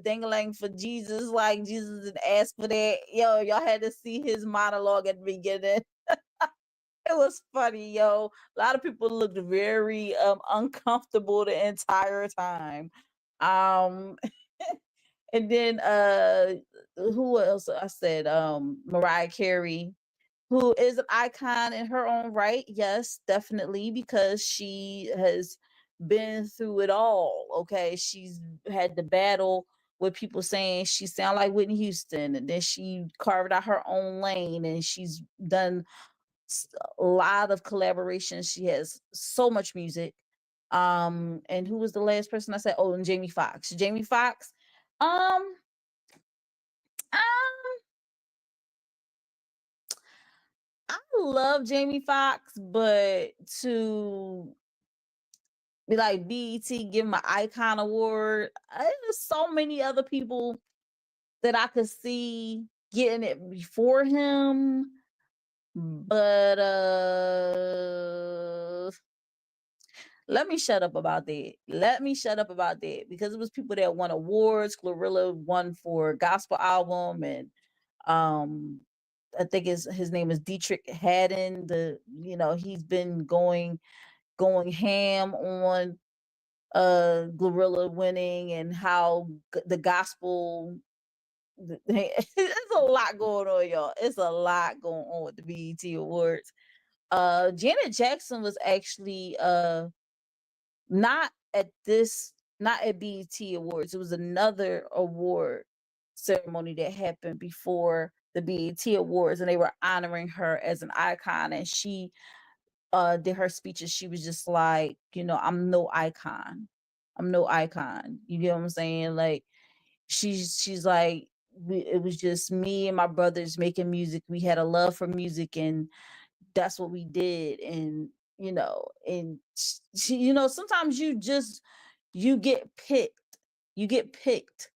dangling for Jesus, like Jesus didn't ask for that. Yo, y'all had to see his monologue at the beginning. It was funny, yo. A lot of people looked very uncomfortable the entire time. Um and then who else I said? Mariah Carey, who is an icon in her own right. Yes, definitely, because she has been through it all. Okay. She's had the battle with people saying she sound like Whitney Houston, and then she carved out her own lane, and she's done a lot of collaborations. She has so much music. And who was the last person I said? Oh, and Jamie Foxx. Jamie Foxx. Um, um, I love Jamie Foxx, but to be like BET give him an icon award, there's so many other people that I could see getting it before him. But let me shut up about that. Let me shut up about that because it was people that won awards. Glorilla won for gospel album, and I think his name is Dietrich Haddon. He's been going ham on Glorilla winning and how the gospel. There's a lot going on, y'all. It's a lot going on with the BET Awards. Janet Jackson was actually not at BET Awards. It was another award ceremony that happened before the BET Awards, and they were honoring her as an icon. And she did her speeches. She was just like, I'm no icon. I'm no icon. You get what I'm saying? Like she's like, it was just me and my brothers making music. We had a love for music, and that's what we did. And sometimes you get picked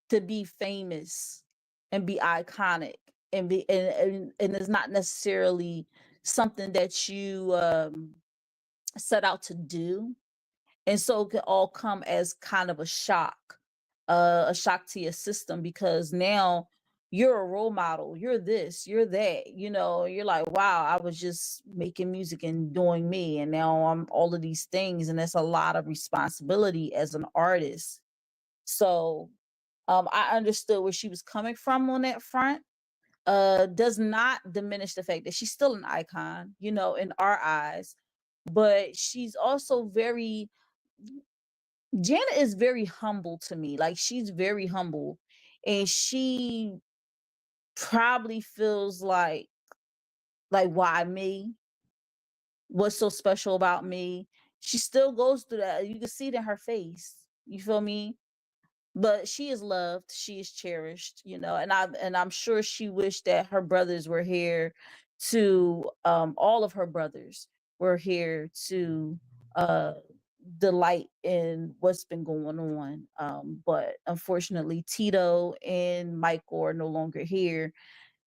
to be famous and be iconic and be and it's not necessarily something that you set out to do, and so it could all come as kind of a shock to your system, because now you're a role model, you're this, you're that, you're like, wow, I was just making music and doing me, and now I'm all of these things, and that's a lot of responsibility as an artist. So I understood where she was coming from on that front. Does not diminish the fact that she's still an icon, in our eyes, but she's also Janet is very humble to me. Like, she's very humble, and she probably feels like why me? What's so special about me? She still goes through that. You can see it in her face. You feel me? But she is loved, she is cherished, and I'm sure she wished that her brothers were here to all of her brothers were here to delight in what's been going on. But unfortunately, Tito and Michael are no longer here,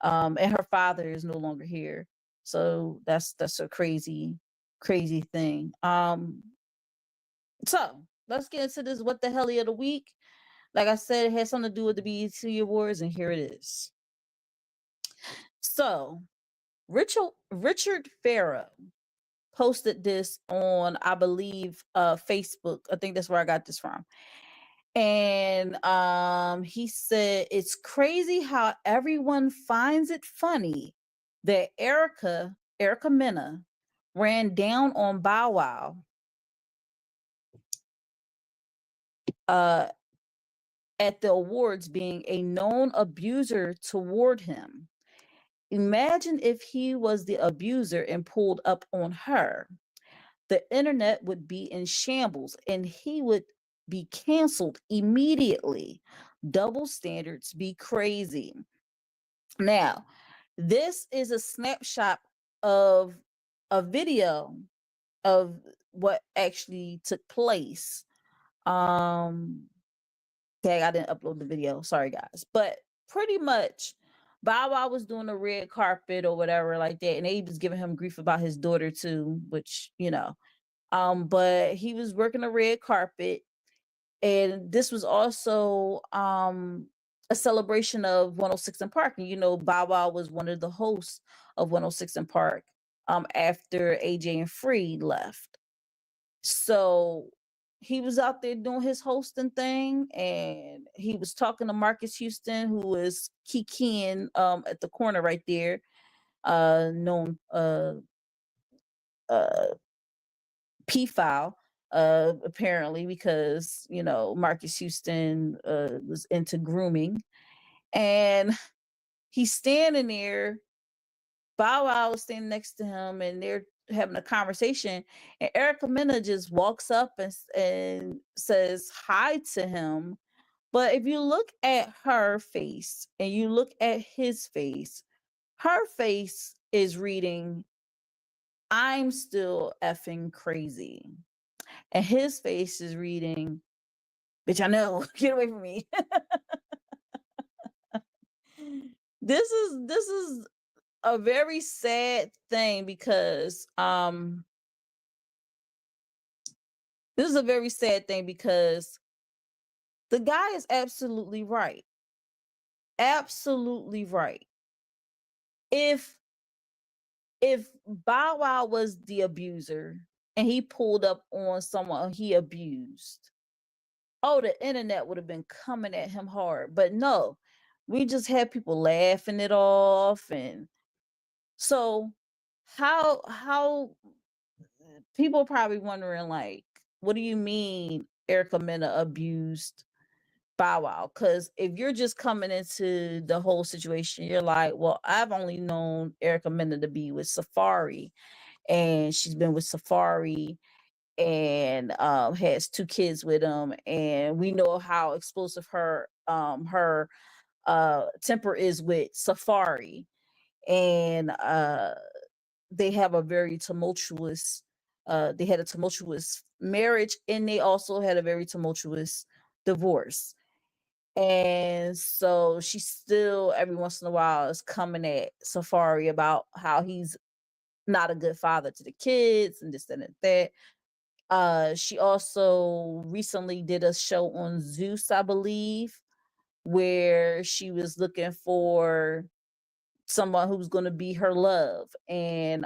and her father is no longer here. So that's a crazy, crazy thing. So let's get into this. What the hell of the week? Like I said, it has something to do with the BET Awards, and here it is. So Richard Farrow posted this on, I believe, Facebook. I think that's where I got this from. And he said it's crazy how everyone finds it funny that Erica Mena ran down on Bow Wow at the awards, being a known abuser toward him. Imagine if he was the abuser and pulled up on her. The internet would be in shambles and he would be canceled immediately. Double standards be crazy. Now, this is a snapshot of a video of what actually took place. Tag, I didn't upload the video. Sorry, guys. But pretty much, Bow Wow was doing the red carpet or whatever like that, and they was giving him grief about his daughter too, which, you know. But he was working the red carpet, and this was also a celebration of 106 in Park. And you know, Bow Wow was one of the hosts of 106 in Park after AJ and Free left. So he was out there doing his hosting thing, and he was talking to Marcus Houston, who was kikiing at the corner right there, known P-File, apparently, because, you know, Marcus Houston was into grooming. And he's standing there, Bow Wow was standing next to him, and they're having a conversation, and Erica Mena just walks up and says hi to him. But if you look at her face and you look at his face, her face is reading, "I'm still effing crazy." And his face is reading, "Bitch, I know, get away from me." This is a very sad thing because this is a very sad thing because the guy is absolutely right. Absolutely right. If Bow Wow was the abuser and he pulled up on someone he abused, oh, the internet would have been coming at him hard. But no, we just had people laughing it off. And so how people are probably wondering, like, what do you mean Erica Mena abused Bow Wow? Because if you're just coming into the whole situation, you're like, well, I've only known Erica Mena to be with Safari, and she's been with Safari and has 2 kids with him, and we know how explosive her temper is with Safari. And they have a very tumultuous they had a tumultuous marriage, and they also had a very tumultuous divorce. And so she still every once in a while is coming at Safari about how he's not a good father to the kids and this and that. She also recently did a show on Zeus, I believe, where she was looking for someone who was going to be her love, and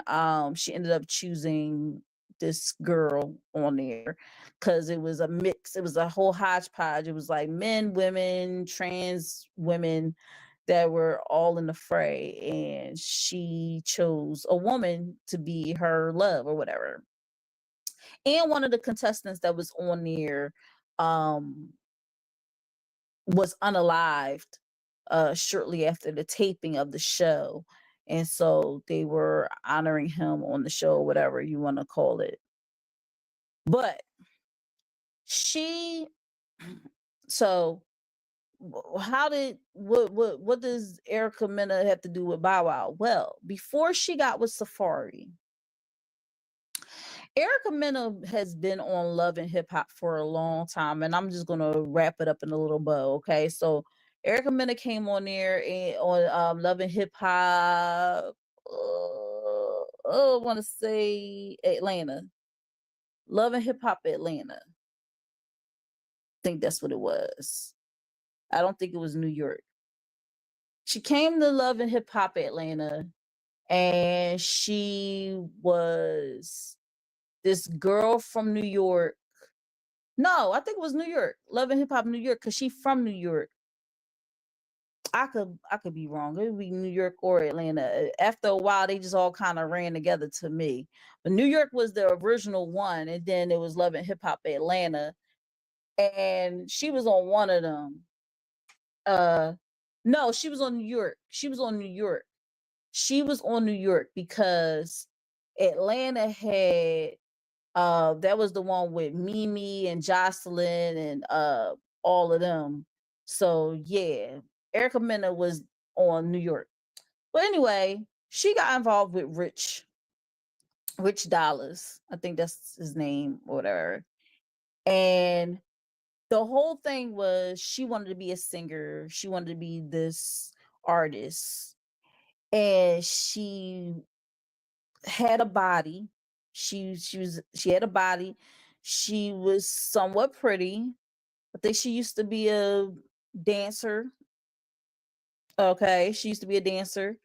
she ended up choosing this girl on there because it was a mix, it was a whole hodgepodge. It was like men, women, trans women that were all in the fray, and she chose a woman to be her love or whatever. And one of the contestants that was on there was unalived shortly after the taping of the show. And so they were honoring him on the show, whatever you want to call it. But she, so how did, what does Erica Mena have to do with Bow Wow? Well, before she got with Safari, Erica Mena has been on Love and Hip Hop for a long time, and I'm just gonna wrap it up in a little bow. Okay, so Erica Mena came on there and on Love and Hip Hop. I want to say Atlanta, Love and Hip Hop Atlanta. I think that's what it was. I don't think it was New York. She came to Love and Hip Hop Atlanta, and she was this girl from New York. No, I think it was New York. Love and Hip Hop New York, because she's from New York. I could be wrong. It would be New York or Atlanta. After a while, they just all kind of ran together to me. But New York was the original one, and then it was Love and Hip Hop Atlanta, and she was on one of them. No, she was on New York. She was on New York. She was on New York because Atlanta had that was the one with Mimi and Jocelyn and all of them. So yeah, Erica Mena was on New York. But anyway, she got involved with Rich Dollars. I think that's his name or whatever. And the whole thing was she wanted to be a singer. She wanted to be this artist. And she had a body. She had a body. She was somewhat pretty. I think she used to be a dancer. Okay, she used to be a dancer.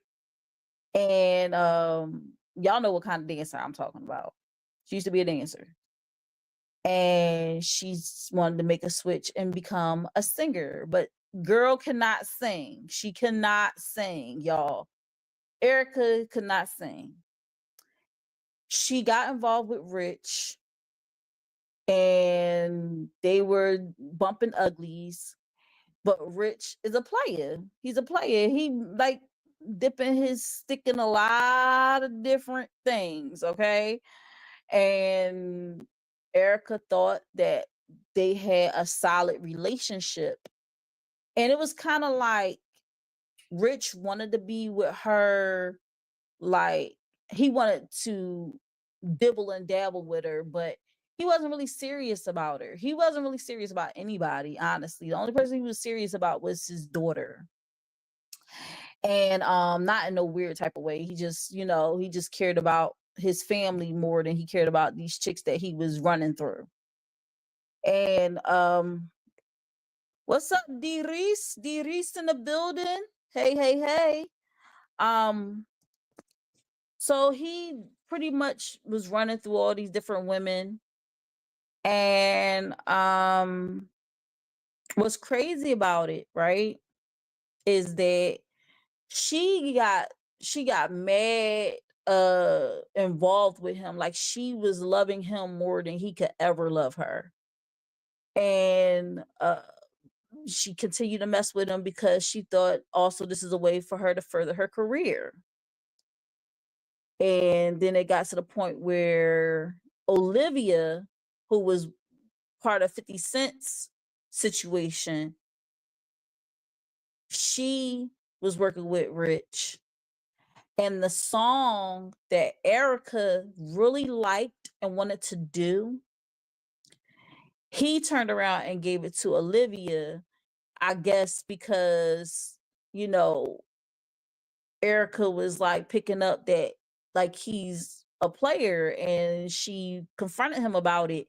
And y'all know what kind of dancer I'm talking about. She used to be a dancer. And she wanted to make a switch and become a singer, but girl cannot sing. She cannot sing, y'all. Erica could not sing. She got involved with Rich, and they were bumping uglies. But Rich is a player. He's a player. He like dipping his stick in a lot of different things, okay? And Erica thought that they had a solid relationship. And it was kind of like Rich wanted to be with her, like he wanted to dibble and dabble with her, but he wasn't really serious about her. He wasn't really serious about anybody, honestly. The only person he was serious about was his daughter. And not in a weird type of way. He just, he just cared about his family more than he cared about these chicks that he was running through. And what's up, D Reese? D Reese in the building. Hey, hey, hey. So he pretty much was running through all these different women. And what's crazy about it, right, is that she got mad involved with him. Like she was loving him more than he could ever love her. And she continued to mess with him because she thought also this is a way for her to further her career. And then it got to the point where Olivia, who was part of 50 Cent's situation, she was working with Rich. And the song that Erica really liked and wanted to do, he turned around and gave it to Olivia, I guess because, Erica was like picking up that like he's a player, and she confronted him about it.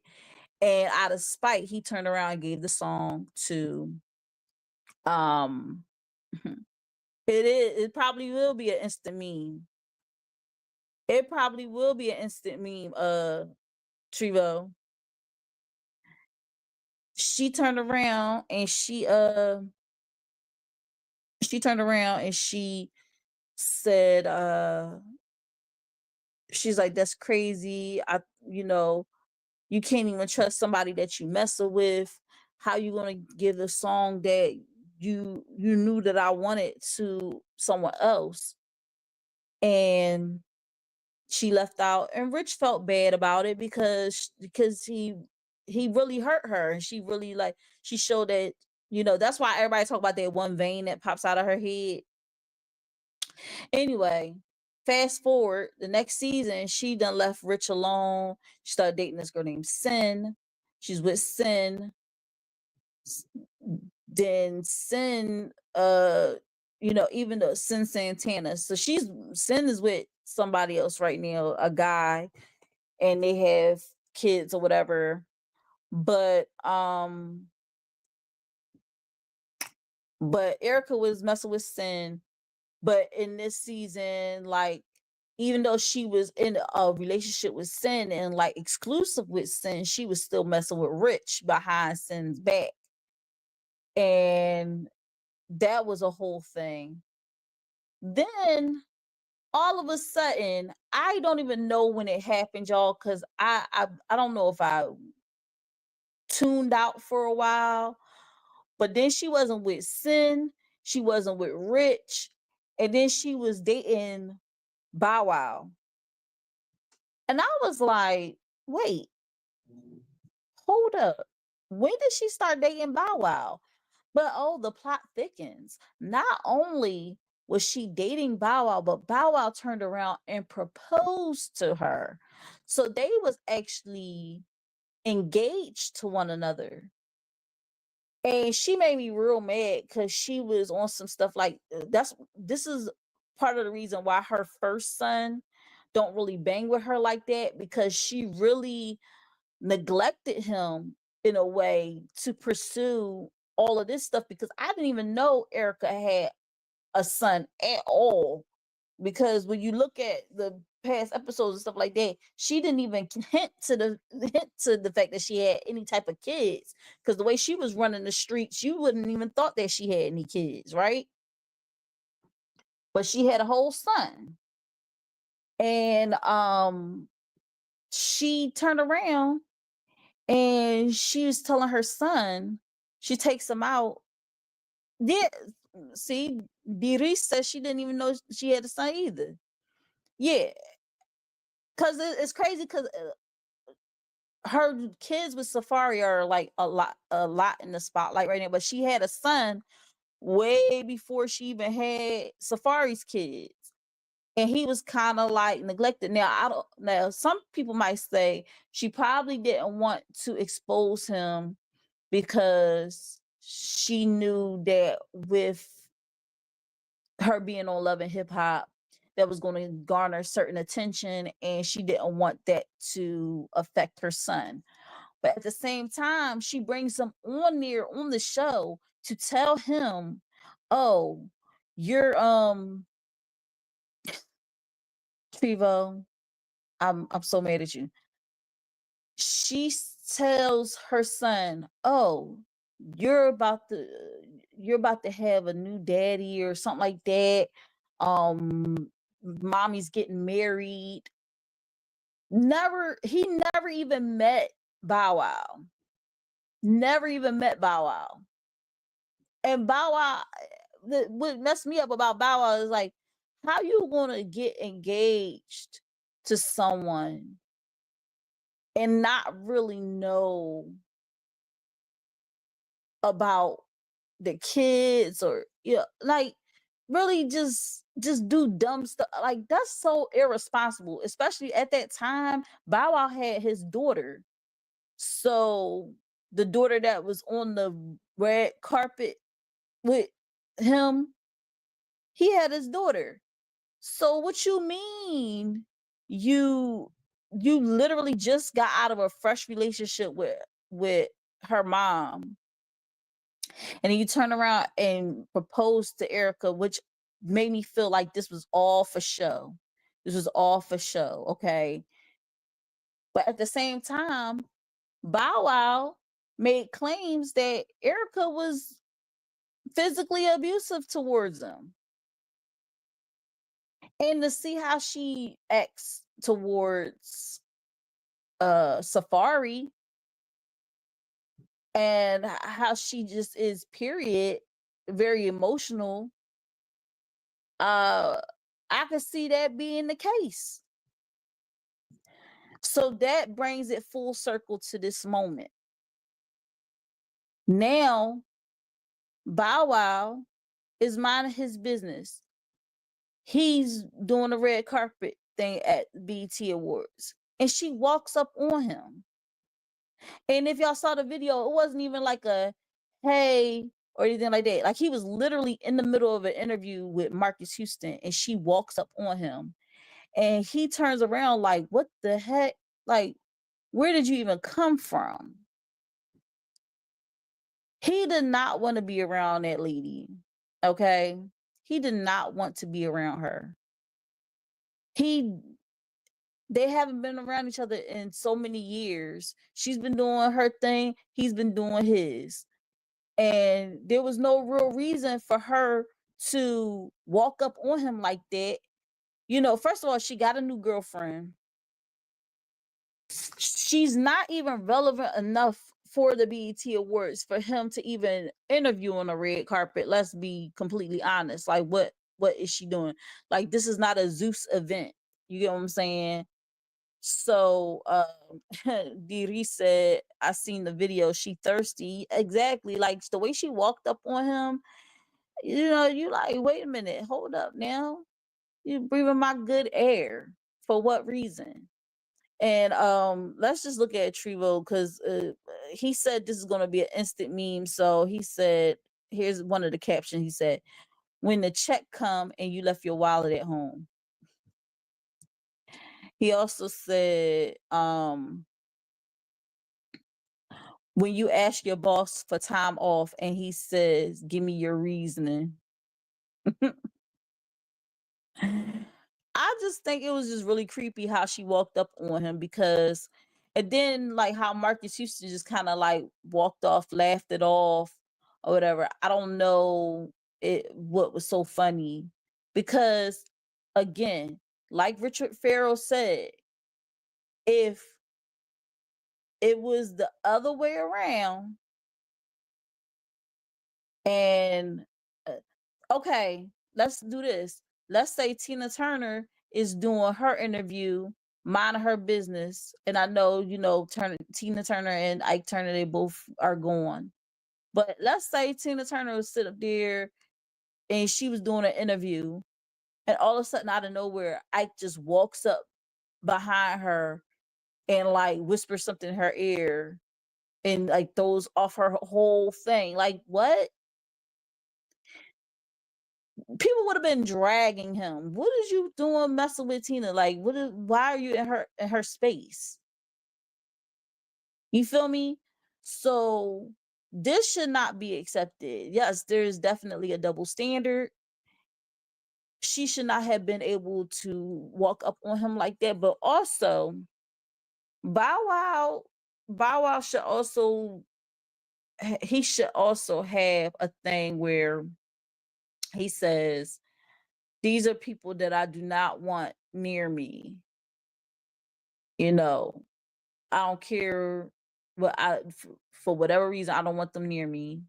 And out of spite, he turned around and gave the song to it probably will be an instant meme. It probably will be an instant meme, Trevo. She turned around and she said, she's like, that's crazy. You can't even trust somebody that you messing with. How you gonna give a song that you knew that I wanted to someone else? And she left out, and Rich felt bad about it because he really hurt her, and she really she showed that, that's why everybody talk about that one vein that pops out of her head. Anyway, fast forward the next season, she done left Rich alone. She started dating this girl named Sin. She's with Sin. Then Sin, even though Sin Santana. So Sin is with somebody else right now, a guy, and they have kids or whatever. But Erica was messing with Sin. But in this season, like, even though she was in a relationship with Sin and like exclusive with Sin, she was still messing with Rich behind Sin's back. And that was a whole thing. Then all of a sudden, I don't even know when it happened, y'all, because I don't know if I tuned out for a while. But then she wasn't with Sin, she wasn't with Rich, and then she was dating Bow Wow. And I was like, wait, hold up. When did she start dating Bow Wow? But the plot thickens. Not only was she dating Bow Wow, but Bow Wow turned around and proposed to her. So they was actually engaged to one another. And she made me real mad because she was on some stuff like this is part of the reason why her first son don't really bang with her like that, because she really neglected him in a way to pursue all of this stuff, because I didn't even know Erica had a son at all. Because when you look at the past episodes and stuff like that, she didn't even hint to the fact that she had any type of kids. Because the way she was running the streets, you wouldn't even thought that she had any kids, right? But she had a whole son. And she turned around and she was telling her son, she takes him out. Yeah, see, Biri says she didn't even know she had a son either. Yeah, because it's crazy, because her kids with Safari are like a lot in the spotlight right now. But she had a son way before she even had Safari's kids, and he was kind of like neglected. Now some people might say she probably didn't want to expose him because she knew that with her being on Love and Hip Hop, that was going to garner certain attention, and she didn't want that to affect her son. But at the same time, she brings him on there on the show to tell him, "Oh, you're Trevo, I'm so mad at you." She tells her son, "Oh, you're about to have a new daddy or something like that. Mommy's getting married." He never even met Bow Wow. Never even met Bow Wow. And Bow Wow, what messed me up about Bow Wow is like, how you gonna get engaged to someone and not really know about the kids, or like really just do dumb stuff. Like, that's so irresponsible, especially at that time. Bow Wow had his daughter. So the daughter that was on the red carpet with him, he had his daughter. So what you mean you literally just got out of a fresh relationship with her mom, and then you turn around and propose to Erica, which made me feel like this was all for show. This was all for show, okay? But at the same time, Bow Wow made claims that Erica was physically abusive towards him. And to see how she acts towards Safari, and how she just is, period, very emotional, I could see that being the case. So that brings it full circle to this moment. Now Bow Wow is minding his business. he's doing a red carpet thing at BET Awards, and she walks up on him. And if y'all saw the video, it wasn't even like a hey or anything like that. Like, he was literally in the middle of an interview with Marcus Houston, and she walks up on him, and he turns around like, what the heck? Like, where did you even come from? He did not want to be around that lady. Okay. He did not want to be around her. They haven't been around each other in so many years. She's been doing her thing, he's been doing his. And there was no real reason for her to walk up on him like that. You know, first of all, she got a new girlfriend. She's not even relevant enough for the BET Awards for him to even interview on the red carpet. Let's be completely honest. Like, what is she doing? Like, this is not a Zeus event. You get what I'm saying? So Diri said, I seen the video, she thirsty. Exactly. Like, the way she walked up on him, you know, you like, wait a minute, hold up now. You breathing my good air. For what reason? And let's just look at Trevo, because he said this is going to be an instant meme. So he said, here's one of the captions. He said, when the check come and you left your wallet at home. He also said, when you ask your boss for time off and he says, give me your reasoning. I just think it was just really creepy how she walked up on him, because, and then like how Marcus Houston just kind of like walked off, laughed it off or whatever. I don't know what was so funny, because again, like Richard Farrell said, if it was the other way around, and okay, let's do this. Let's say Tina Turner is doing her interview, minding her business, and I know, you know, Tina Turner and Ike Turner, they both are gone. But let's say Tina Turner was sit up there and she was doing an interview, and all of a sudden, out of nowhere, Ike just walks up behind her and like whispers something in her ear and like throws off her whole thing. Like, what? People would have been dragging him. What is you doing messing with Tina? Like, why are you in her space? You feel me? So this should not be accepted. Yes, there's definitely a double standard. She should not have been able to walk up on him like that. But also, Bow Wow should also, he should also have a thing where he says, these are people that I do not want near me. You know, I don't care what for whatever reason, I don't want them near me.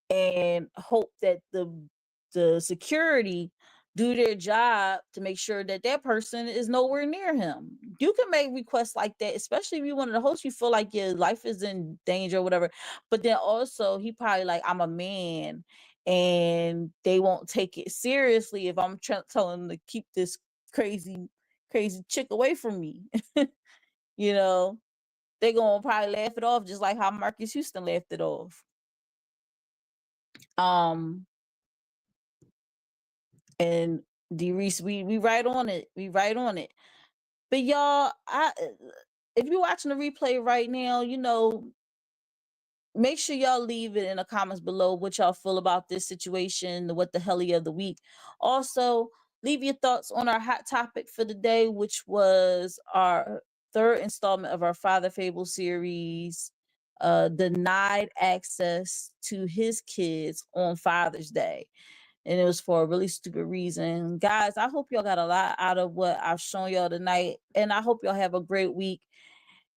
And hope that the security do their job to make sure that that person is nowhere near him. You can make requests like that, especially if you wanted to host, you feel like your life is in danger or whatever. But then also, he probably like, I'm a man and they won't take it seriously if I'm telling them to keep this crazy chick away from me. You know, they're gonna probably laugh it off, just like how Marcus Houston laughed it off. And D-Reese, we right on it. We right on it. But y'all, if you're watching the replay right now, you know, make sure y'all leave it in the comments below what y'all feel about this situation, the what the helly of the week. Also, leave your thoughts on our hot topic for the day, which was our third installment of our Father Fable series, denied access to his kids on Father's Day. And it was for a really stupid reason. Guys, I hope y'all got a lot out of what I've shown y'all tonight. And I hope y'all have a great week.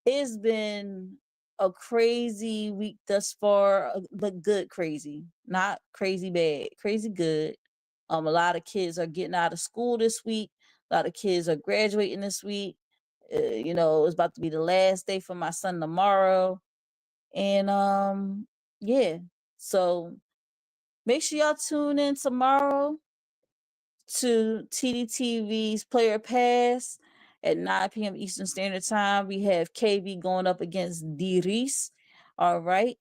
It's been a crazy week thus far, but good crazy. Not crazy bad, crazy good. A lot of kids are getting out of school this week. A lot of kids are graduating this week. You know, it's about to be the last day for my son tomorrow. And yeah. So make sure y'all tune in tomorrow. to TDTV's Player Pass at 9 p.m. Eastern Standard Time. We have KB going up against D. Reese. All right.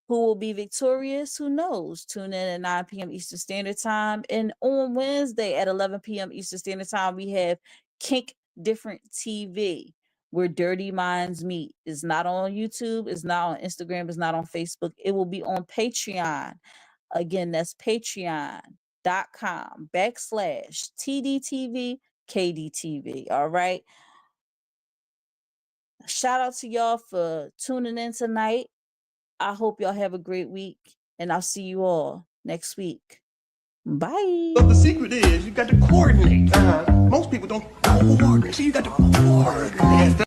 Who will be victorious? Who knows? Tune in at 9 p.m. Eastern Standard Time. And on Wednesday at 11 p.m. Eastern Standard Time, we have Kink Different TV, where Dirty Minds Meet. It's not on YouTube. It's not on Instagram. It's not on Facebook. It will be on Patreon. Again, that's patreon.com/TDTV KDTV. All right. Shout out to y'all for tuning in tonight. I hope y'all have a great week, and I'll see you all next week. Bye. But the secret is you got to coordinate. Most people don't coordinate. So you got to coordinate.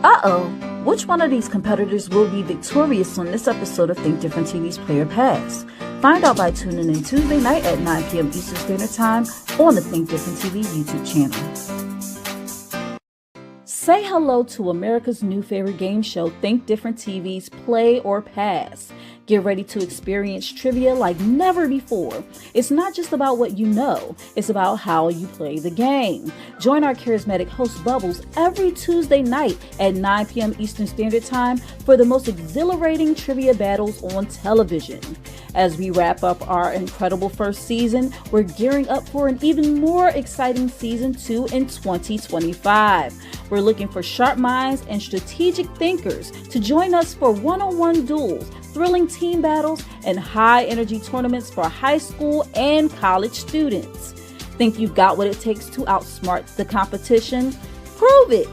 Uh-oh. Which one of these competitors will be victorious on this episode of Think Different TV's Player Pass? Find out by tuning in Tuesday night at 9 p.m. Eastern Standard Time on the Think Different TV YouTube channel. Say hello to America's new favorite game show, Think Different TV's Play or Pass. Get ready to experience trivia like never before. It's not just about what you know, it's about how you play the game. Join our charismatic host Bubbles every Tuesday night at 9 p.m. Eastern Standard Time for the most exhilarating trivia battles on television. As we wrap up our incredible first season, we're gearing up for an even more exciting season 2 in 2025. We're looking for sharp minds and strategic thinkers to join us for one-on-one duels, thrilling team battles, and high-energy tournaments for high school and college students. Think you've got what it takes to outsmart the competition? Prove it!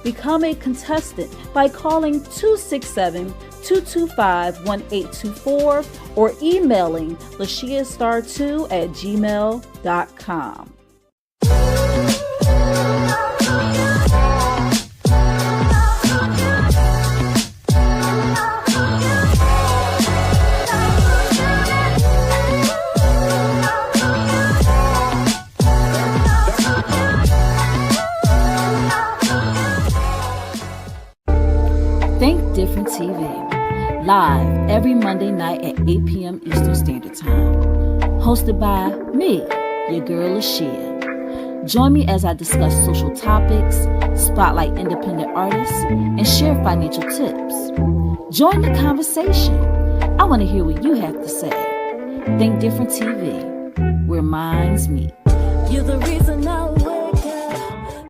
Become a contestant by calling 267-225-1824 or emailing lashiastar2@gmail.com. Think Different TV, live every Monday night at 8 p.m. Eastern Standard Time. Hosted by me, your girl Lashia. Join me as I discuss social topics, spotlight independent artists, and share financial tips. Join the conversation. I want to hear what you have to say. Think Different TV, where minds meet. You're the reason I